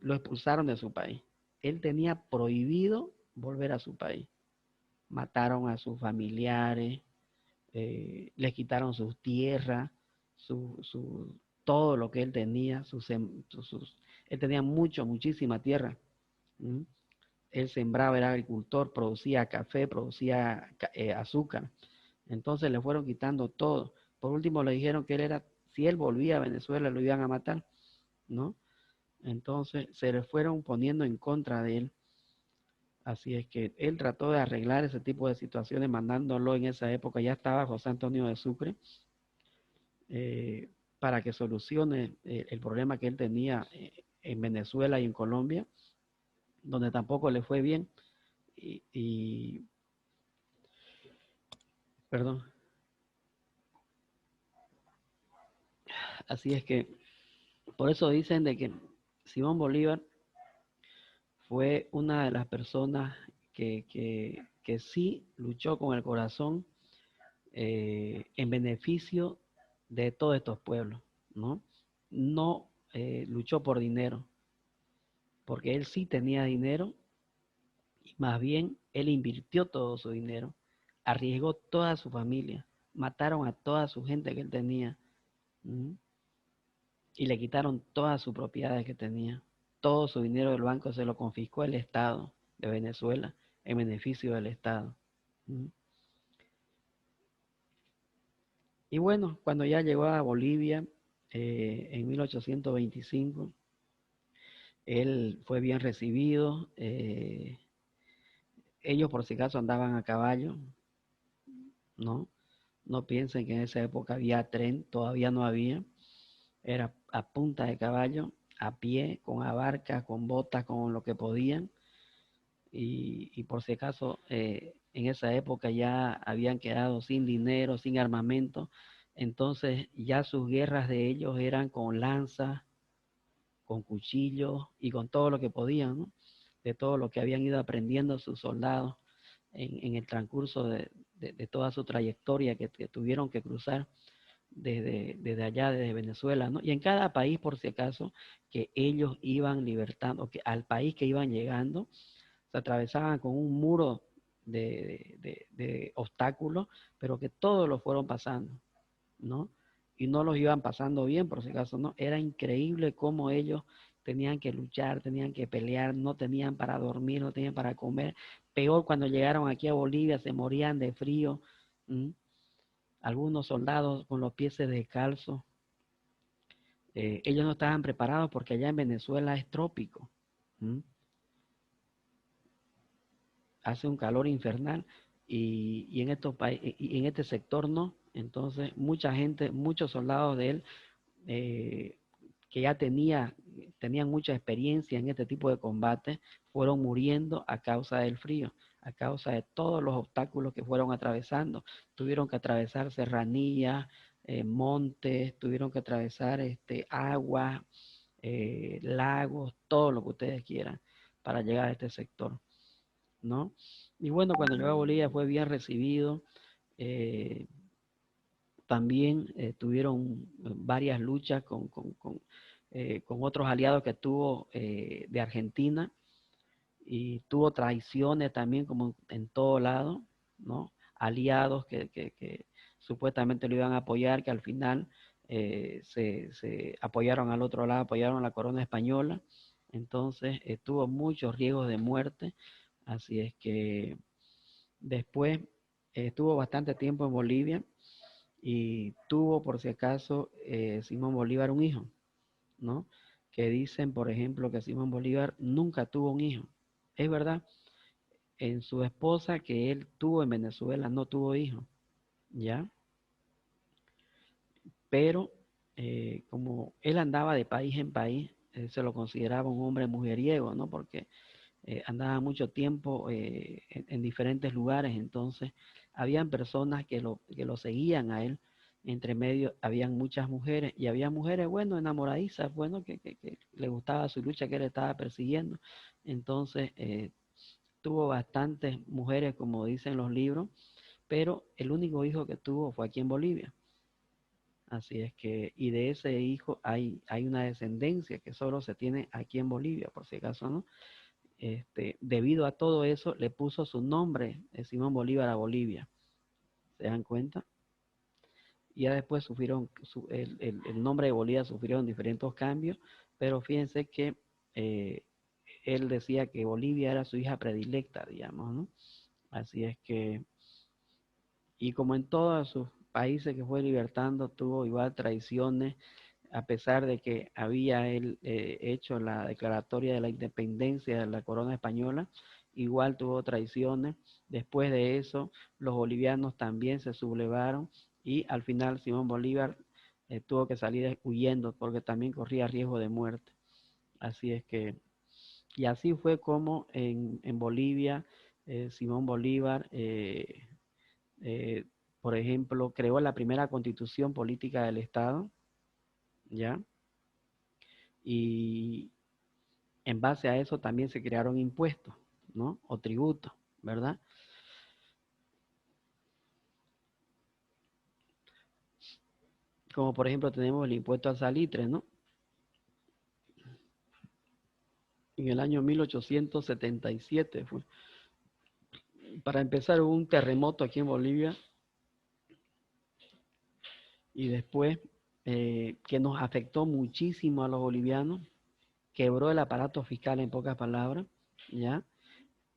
lo expulsaron de su país. Él tenía prohibido volver a su país. Mataron a sus familiares, les quitaron sus tierras, todo lo que él tenía, él tenía muchísima tierra. ¿Mm? Él sembraba, era agricultor, producía café, producía azúcar. Entonces le fueron quitando todo. Por último le dijeron que si él volvía a Venezuela lo iban a matar, ¿no? Entonces se le fueron poniendo en contra de él. Así es que él trató de arreglar ese tipo de situaciones mandándolo en esa época, ya estaba José Antonio de Sucre, para que solucione el problema que él tenía en Venezuela y en Colombia, donde tampoco le fue bien. Perdón. Así es que, por eso dicen de que Simón Bolívar fue una de las personas que sí luchó con el corazón en beneficio de todos estos pueblos, ¿no? No luchó por dinero, porque él sí tenía dinero y más bien él invirtió todo su dinero, arriesgó toda su familia, mataron a toda su gente que él tenía, ¿no? Y le quitaron todas sus propiedades que tenía. Todo su dinero del banco se lo confiscó el Estado de Venezuela en beneficio del Estado. ¿Mm? Y bueno, cuando ya llegó a Bolivia en 1825, él fue bien recibido. Ellos por si acaso andaban a caballo, ¿no? No piensen que en esa época había tren, todavía no había. Era a punta de caballo, a pie, con abarcas, con botas, con lo que podían. Y por si acaso en esa época ya habían quedado sin dinero, sin armamento, entonces ya sus guerras de ellos eran con lanzas, con cuchillos y con todo lo que podían, ¿no? De todo lo que habían ido aprendiendo sus soldados en el transcurso de toda su trayectoria que tuvieron que cruzar desde allá, desde Venezuela, ¿no? Y en cada país, por si acaso, que ellos iban libertando, que al país que iban llegando, se atravesaban con un muro de obstáculos, pero que todos los fueron pasando, ¿no? Y no los iban pasando bien, por si acaso, ¿no? Era increíble cómo ellos tenían que luchar, tenían que pelear, no tenían para dormir, no tenían para comer. Peor cuando llegaron aquí a Bolivia, se morían de frío. ¿M? Algunos soldados con los pies descalzos. Ellos no estaban preparados porque allá en Venezuela es trópico. ¿M? Hace un calor infernal y en este sector no. Entonces mucha gente, muchos soldados de él que ya tenían mucha experiencia en este tipo de combate, fueron muriendo a causa del frío, a causa de todos los obstáculos que fueron atravesando. Tuvieron que atravesar serranías, montes, tuvieron que atravesar aguas, lagos, todo lo que ustedes quieran para llegar a este sector, ¿no? Y bueno, cuando llegó a Bolivia fue bien recibido. También tuvieron varias luchas con otros aliados que tuvo de Argentina, y tuvo traiciones también como en todo lado, ¿no? Aliados que supuestamente lo iban a apoyar, que al final se apoyaron al otro lado, apoyaron a la corona española. Entonces tuvo muchos riesgos de muerte, así es que después estuvo bastante tiempo en Bolivia y tuvo, por si acaso, Simón Bolívar un hijo, ¿no? Que dicen, por ejemplo, que Simón Bolívar nunca tuvo un hijo. Es verdad, en su esposa que él tuvo en Venezuela no tuvo hijo, ¿ya? Pero como él andaba de país en país, se lo consideraba un hombre mujeriego, ¿no? Porque andaba mucho tiempo en diferentes lugares, entonces habían personas que lo seguían a él, entre medio habían muchas mujeres, y había mujeres, bueno, enamoradizas, bueno, que le gustaba su lucha que él estaba persiguiendo, entonces tuvo bastantes mujeres, como dicen los libros, pero el único hijo que tuvo fue aquí en Bolivia. Así es que, y de ese hijo hay una descendencia que solo se tiene aquí en Bolivia, por si acaso, ¿no? Debido a todo eso, le puso su nombre, Simón Bolívar, a Bolivia. ¿Se dan cuenta? Y ya después sufrieron, el nombre de Bolivia sufrieron diferentes cambios, pero fíjense que él decía que Bolivia era su hija predilecta, digamos, ¿no? Así es que, y como en todos sus países que fue libertando, tuvo igual traiciones, a pesar de que había él hecho la declaratoria de la independencia de la corona española, igual tuvo traiciones. Después de eso, los bolivianos también se sublevaron y al final Simón Bolívar tuvo que salir huyendo porque también corría riesgo de muerte. Así es que, y así fue como en Bolivia, Simón Bolívar, eh, por ejemplo, creó la primera constitución política del Estado, ¿ya? Y en base a eso también se crearon impuestos, ¿no? O tributos, ¿verdad? Como por ejemplo tenemos el impuesto al salitre, ¿no? En el año 1877 fue. Para empezar hubo un terremoto aquí en Bolivia y después que nos afectó muchísimo a los bolivianos, quebró el aparato fiscal en pocas palabras, ¿ya?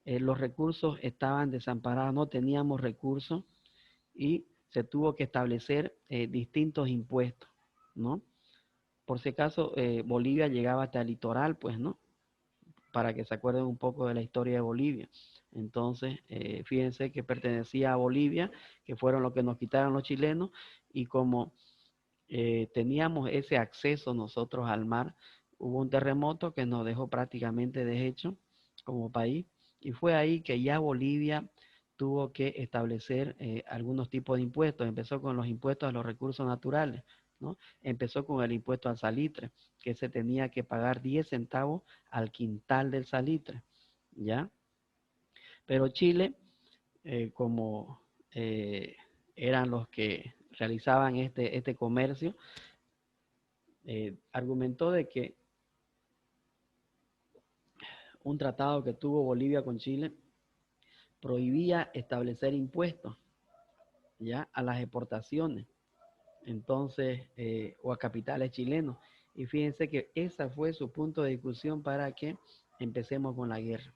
Los recursos estaban desamparados, no teníamos recursos y se tuvo que establecer distintos impuestos, ¿no? Por si acaso Bolivia llegaba hasta el litoral, pues, ¿no? Para que se acuerden un poco de la historia de Bolivia. Entonces, fíjense que pertenecía a Bolivia, que fueron los que nos quitaron los chilenos, y como teníamos ese acceso nosotros al mar, hubo un terremoto que nos dejó prácticamente deshecho como país, y fue ahí que ya Bolivia tuvo que establecer algunos tipos de impuestos. Empezó con los impuestos a los recursos naturales, ¿no? Empezó con el impuesto al salitre, que se tenía que pagar 10 centavos al quintal del salitre, ¿ya? Pero Chile, como eran los que realizaban este comercio, argumentó de que un tratado que tuvo Bolivia con Chile prohibía establecer impuestos, ¿ya? A las exportaciones, entonces, o a capitales chilenos. Y fíjense que ese fue su punto de discusión para que empecemos con la guerra,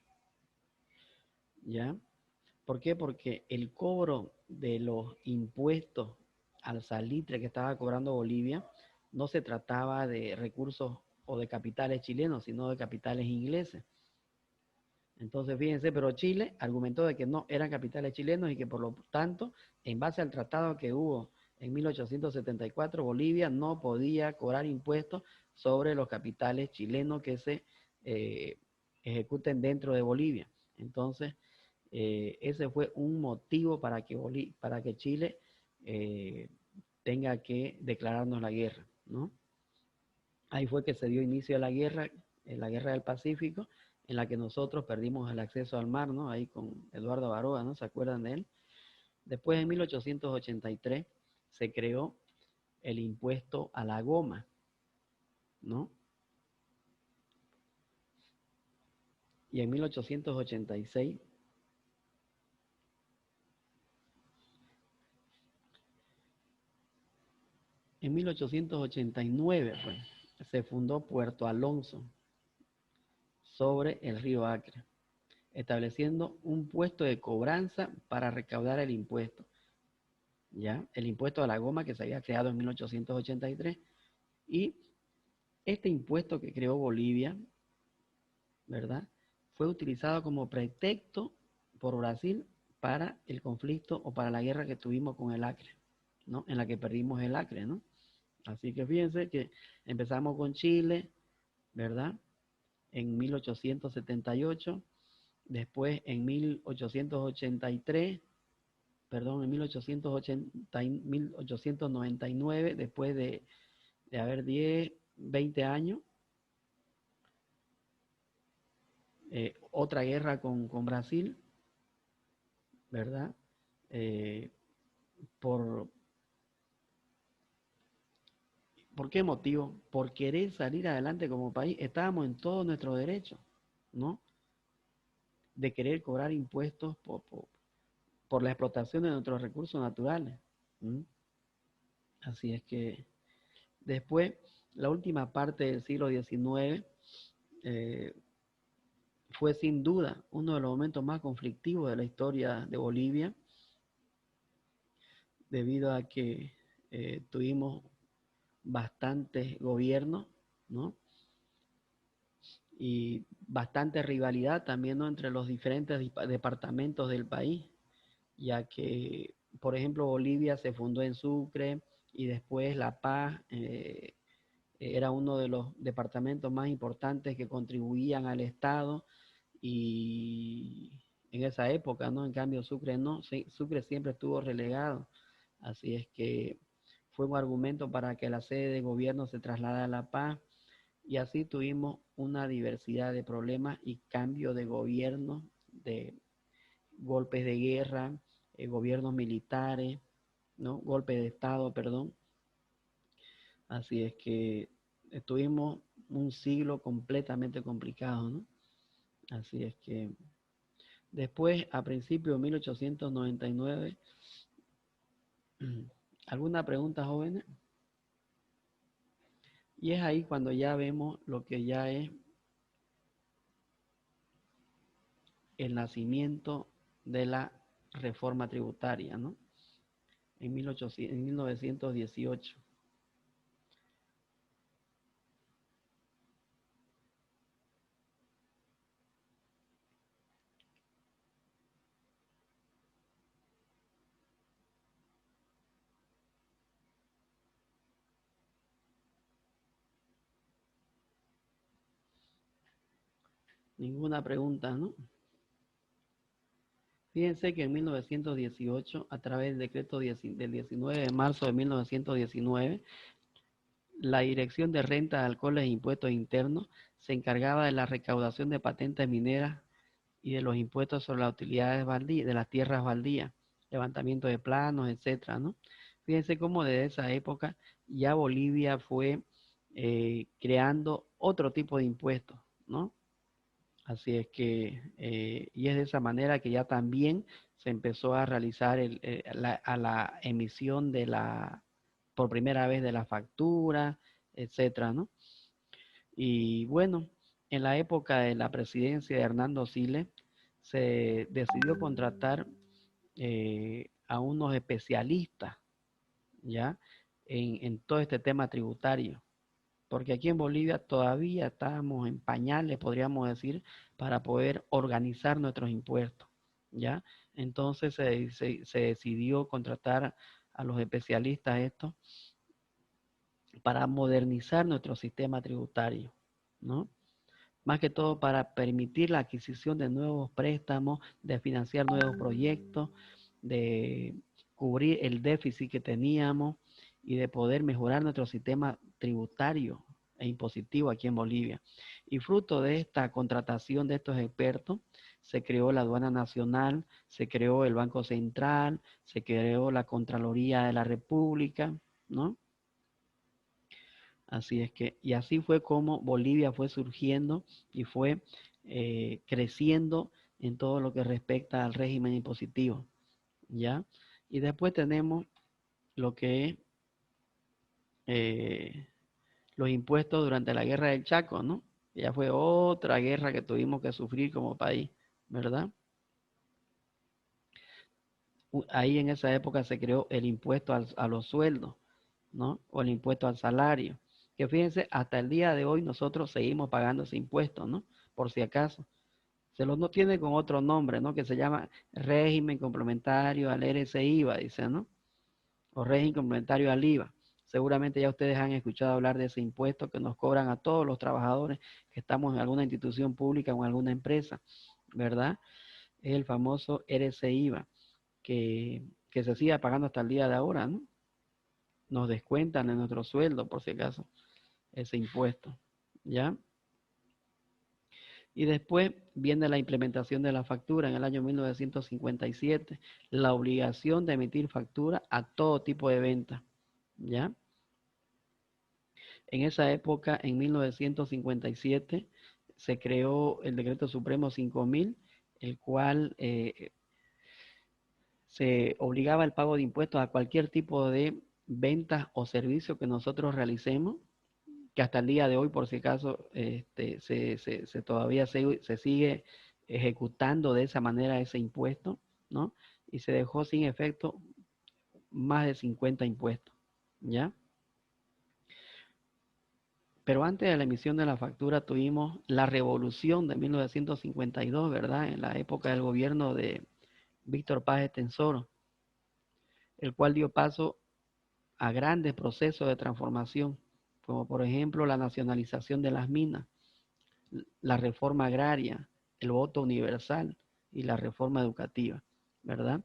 ¿ya? ¿Por qué? Porque el cobro de los impuestos al salitre que estaba cobrando Bolivia no se trataba de recursos o de capitales chilenos, sino de capitales ingleses. Entonces, fíjense, pero Chile argumentó de que no eran capitales chilenos y que por lo tanto, en base al tratado que hubo en 1874, Bolivia no podía cobrar impuestos sobre los capitales chilenos que se ejecuten dentro de Bolivia. Entonces, ese fue un motivo para que Chile tenga que declararnos la guerra, ¿no? Ahí fue que se dio inicio a la guerra del Pacífico, en la que nosotros perdimos el acceso al mar, ¿no? Ahí con Eduardo Baroa, ¿no? ¿Se acuerdan de él? Después, en 1883, se creó el impuesto a la goma, ¿no? y en 1886 en 1889 se fundó Puerto Alonso sobre el río Acre, estableciendo un puesto de cobranza para recaudar el impuesto, ¿ya? El impuesto a la goma que se había creado en 1883. Y este impuesto que creó Bolivia, ¿verdad?, fue utilizado como pretexto por Brasil para el conflicto o para la guerra que tuvimos con el Acre, ¿no? En la que perdimos el Acre, ¿no? Así que fíjense que empezamos con Chile, ¿verdad?, en 1878, después en 1883, perdón, en 1899, después de haber 10, 20 años, otra guerra con Brasil, ¿verdad? ¿Por qué motivo? Por querer salir adelante como país. Estábamos en todo nuestro derecho, ¿no?, de querer cobrar impuestos por la explotación de nuestros recursos naturales. ¿Mm? Así es que después, la última parte del siglo XIX fue sin duda uno de los momentos más conflictivos de la historia de Bolivia, debido a que tuvimos bastantes gobiernos, ¿no?, y bastante rivalidad también, ¿no?, entre los diferentes departamentos del país, ya que, por ejemplo, Bolivia se fundó en Sucre y después La Paz era uno de los departamentos más importantes que contribuían al Estado, y en esa época, ¿no? En cambio, Sucre no, Sucre siempre estuvo relegado. Así es que fue un argumento para que la sede de gobierno se trasladara a La Paz, y así tuvimos una diversidad de problemas y cambio de gobierno, de golpes de guerra, gobiernos militares, ¿no?, golpe de Estado, perdón. Así es que tuvimos un siglo completamente complicado, ¿no? Así es que después, a principios de 1899, ¿alguna pregunta, jóvenes? Y es ahí cuando ya vemos lo que ya es el nacimiento de la reforma tributaria, ¿no? En 1918. Ninguna pregunta, ¿no? Fíjense que en 1918, a través del decreto del 19 de marzo de 1919, la Dirección de Renta, Alcoholes e Impuestos Internos se encargaba de la recaudación de patentes mineras y de los impuestos sobre las utilidades baldías, de las tierras baldías, levantamiento de planos, etcétera, ¿no? Fíjense cómo desde esa época ya Bolivia fue creando otro tipo de impuestos, ¿no? Así es que, y es de esa manera que ya también se empezó a realizar la emisión por primera vez de la factura, etcétera, ¿no? Y bueno, en la época de la presidencia de Hernando Siles, se decidió contratar a unos especialistas, ¿ya?, en todo este tema tributario, porque aquí en Bolivia todavía estábamos en pañales, podríamos decir, para poder organizar nuestros impuestos, ¿ya? Entonces se decidió contratar a los especialistas estos para modernizar nuestro sistema tributario, ¿no? Más que todo para permitir la adquisición de nuevos préstamos, de financiar nuevos proyectos, de cubrir el déficit que teníamos y de poder mejorar nuestro sistema tributario e impositivo aquí en Bolivia. Y fruto de esta contratación de estos expertos, se creó la Aduana Nacional, se creó el Banco Central, se creó la Contraloría de la República, ¿no? Así es que, y así fue como Bolivia fue surgiendo y fue creciendo en todo lo que respecta al régimen impositivo, ¿ya? Y después tenemos lo que es los impuestos durante la guerra del Chaco, ¿no? Ya fue otra guerra que tuvimos que sufrir como país, ¿verdad? Ahí en esa época se creó el impuesto a los sueldos, ¿no? O el impuesto al salario. Que fíjense, hasta el día de hoy nosotros seguimos pagando ese impuesto, ¿no? Por si acaso. Se lo no tiene con otro nombre, ¿no? Que se llama régimen complementario al RCIVA, dice, ¿no? O régimen complementario al IVA. Seguramente ya ustedes han escuchado hablar de ese impuesto que nos cobran a todos los trabajadores que estamos en alguna institución pública o en alguna empresa, ¿verdad? Es el famoso RCIVA, que se sigue pagando hasta el día de ahora, ¿no? Nos descuentan en nuestro sueldo, por si acaso, ese impuesto, ¿ya? Y después viene la implementación de la factura en el año 1957, la obligación de emitir factura a todo tipo de venta, ¿ya? En esa época, en 1957, se creó el Decreto Supremo 5000, el cual se obligaba el pago de impuestos a cualquier tipo de ventas o servicio que nosotros realicemos, que hasta el día de hoy, por si acaso, todavía se sigue ejecutando de esa manera ese impuesto, ¿no? Y se dejó sin efecto más de 50 impuestos, ¿ya? Pero antes de la emisión de la factura tuvimos la revolución de 1952, ¿verdad? En la época del gobierno de Víctor Paz Estenssoro, el cual dio paso a grandes procesos de transformación, como por ejemplo la nacionalización de las minas, la reforma agraria, el voto universal y la reforma educativa, ¿verdad?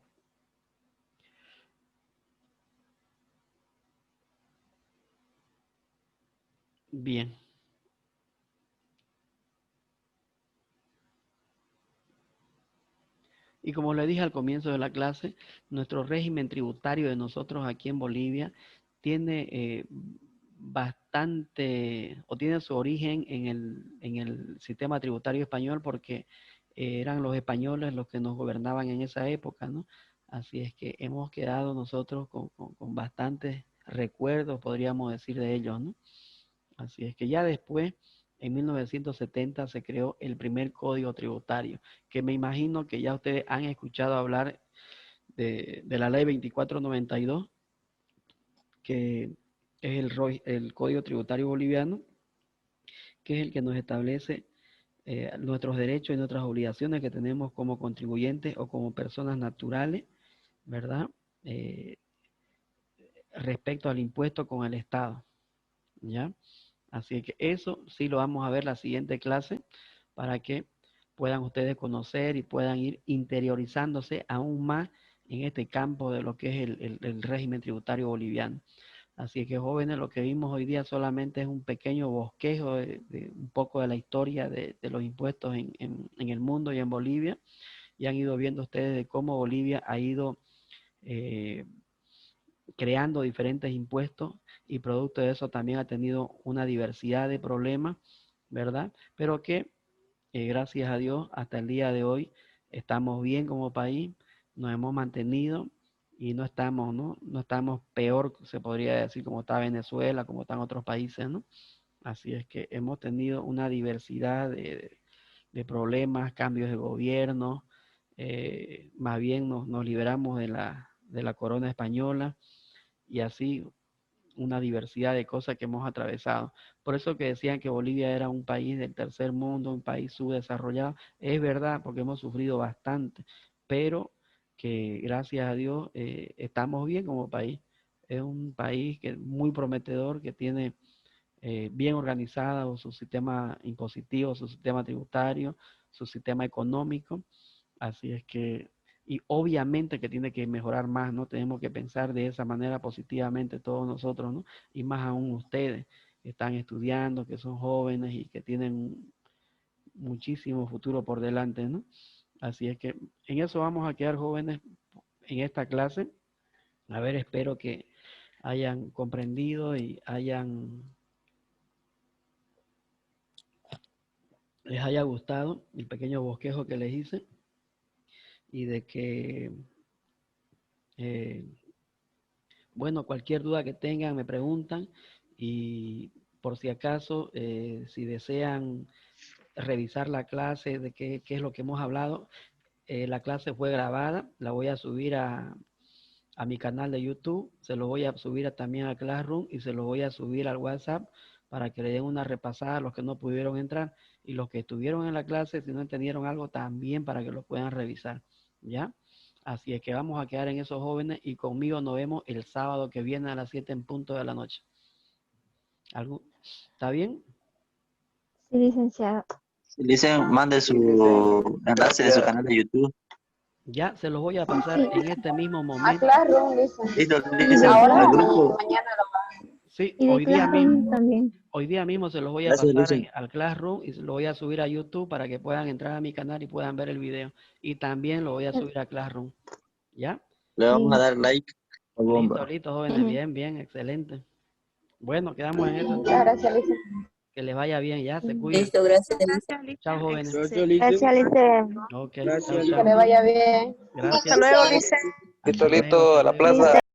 Bien. Y como le dije al comienzo de la clase, nuestro régimen tributario de nosotros aquí en Bolivia tiene bastante, o tiene su origen en el sistema tributario español, porque eran los españoles los que nos gobernaban en esa época, ¿no? Así es que hemos quedado nosotros con bastantes recuerdos, podríamos decir, de ellos, ¿no? Así es que ya después, en 1970, se creó el primer código tributario, que me imagino que ya ustedes han escuchado hablar de la ley 2492, que es el código tributario boliviano, que es el que nos establece nuestros derechos y nuestras obligaciones que tenemos como contribuyentes o como personas naturales, ¿verdad? Eh, Respecto al impuesto con el Estado, ¿ya? Así que eso sí lo vamos a ver la siguiente clase para que puedan ustedes conocer y puedan ir interiorizándose aún más en este campo de lo que es el régimen tributario boliviano. Así que jóvenes, lo que vimos hoy día solamente es un pequeño bosquejo de un poco de la historia de los impuestos en el mundo y en Bolivia. Y han ido viendo ustedes de cómo Bolivia ha ido creando diferentes impuestos, y producto de eso también ha tenido una diversidad de problemas, ¿verdad? Pero que gracias a Dios hasta el día de hoy estamos bien como país, nos hemos mantenido y no estamos, ¿no? No estamos peor, se podría decir, como está Venezuela, como están otros países, ¿no? Así es que hemos tenido una diversidad de problemas, cambios de gobierno, más bien nos liberamos de la corona española, y así una diversidad de cosas que hemos atravesado. Por eso que decían que Bolivia era un país del tercer mundo, un país subdesarrollado. Es verdad, porque hemos sufrido bastante, pero que gracias a Dios estamos bien como país. Es un país que es muy prometedor, que tiene bien organizado su sistema impositivo, su sistema tributario, su sistema económico. Así es que, y obviamente que tiene que mejorar más, ¿no? Tenemos que pensar de esa manera positivamente todos nosotros, ¿no? Y más aún ustedes que están estudiando, que son jóvenes y que tienen muchísimo futuro por delante, ¿no? Así es que en eso vamos a quedar, jóvenes, en esta clase. A ver, espero que hayan comprendido y hayan les haya gustado el pequeño bosquejo que les hice y de que, bueno, cualquier duda que tengan me preguntan y por si acaso, si desean revisar la clase de qué es lo que hemos hablado, la clase fue grabada, la voy a subir a mi canal de YouTube, se lo voy a subir también a Classroom y se lo voy a subir al WhatsApp para que le den una repasada a los que no pudieron entrar y los que estuvieron en la clase, si no entendieron algo, también para que lo puedan revisar, ¿ya? Así es que vamos a quedar en esos jóvenes y conmigo nos vemos el sábado que viene a las 7 en punto de la noche. ¿Está bien?
Sí, licenciado.
Dicen, mande su enlace de su canal de YouTube.
Ya se los voy a pasar en este mismo
A
momento.
Classroom, dice.
Listo, dice
Ahora
al
o
grupo.
mañana lo va.
Sí,
Y de
hoy día
Classroom
mismo.
también.
Hoy día mismo se los voy a
Gracias,
pasar
Lucy.
al Classroom y se lo voy a subir a YouTube para que puedan entrar a mi canal y puedan ver el video. Y también lo voy a subir a Classroom. ¿Ya?
Le vamos a dar like a
Listo,
bomba.
listo, jóvenes. Bien, bien, excelente. Bueno, quedamos en eso
Muchas
entonces.
gracias, Lisa.
Que les vaya bien, ya, se cuidan.
Listo, gracias.
Gracias, Lisa.
Chao, jóvenes.
Gracias, Lice.
Ok,
Gracias,
chao,
Que
chao.
le vaya bien.
Gracias.
Hasta luego, Lisa.
Hasta luego,
Listo, a
hasta
la
luego.
plaza.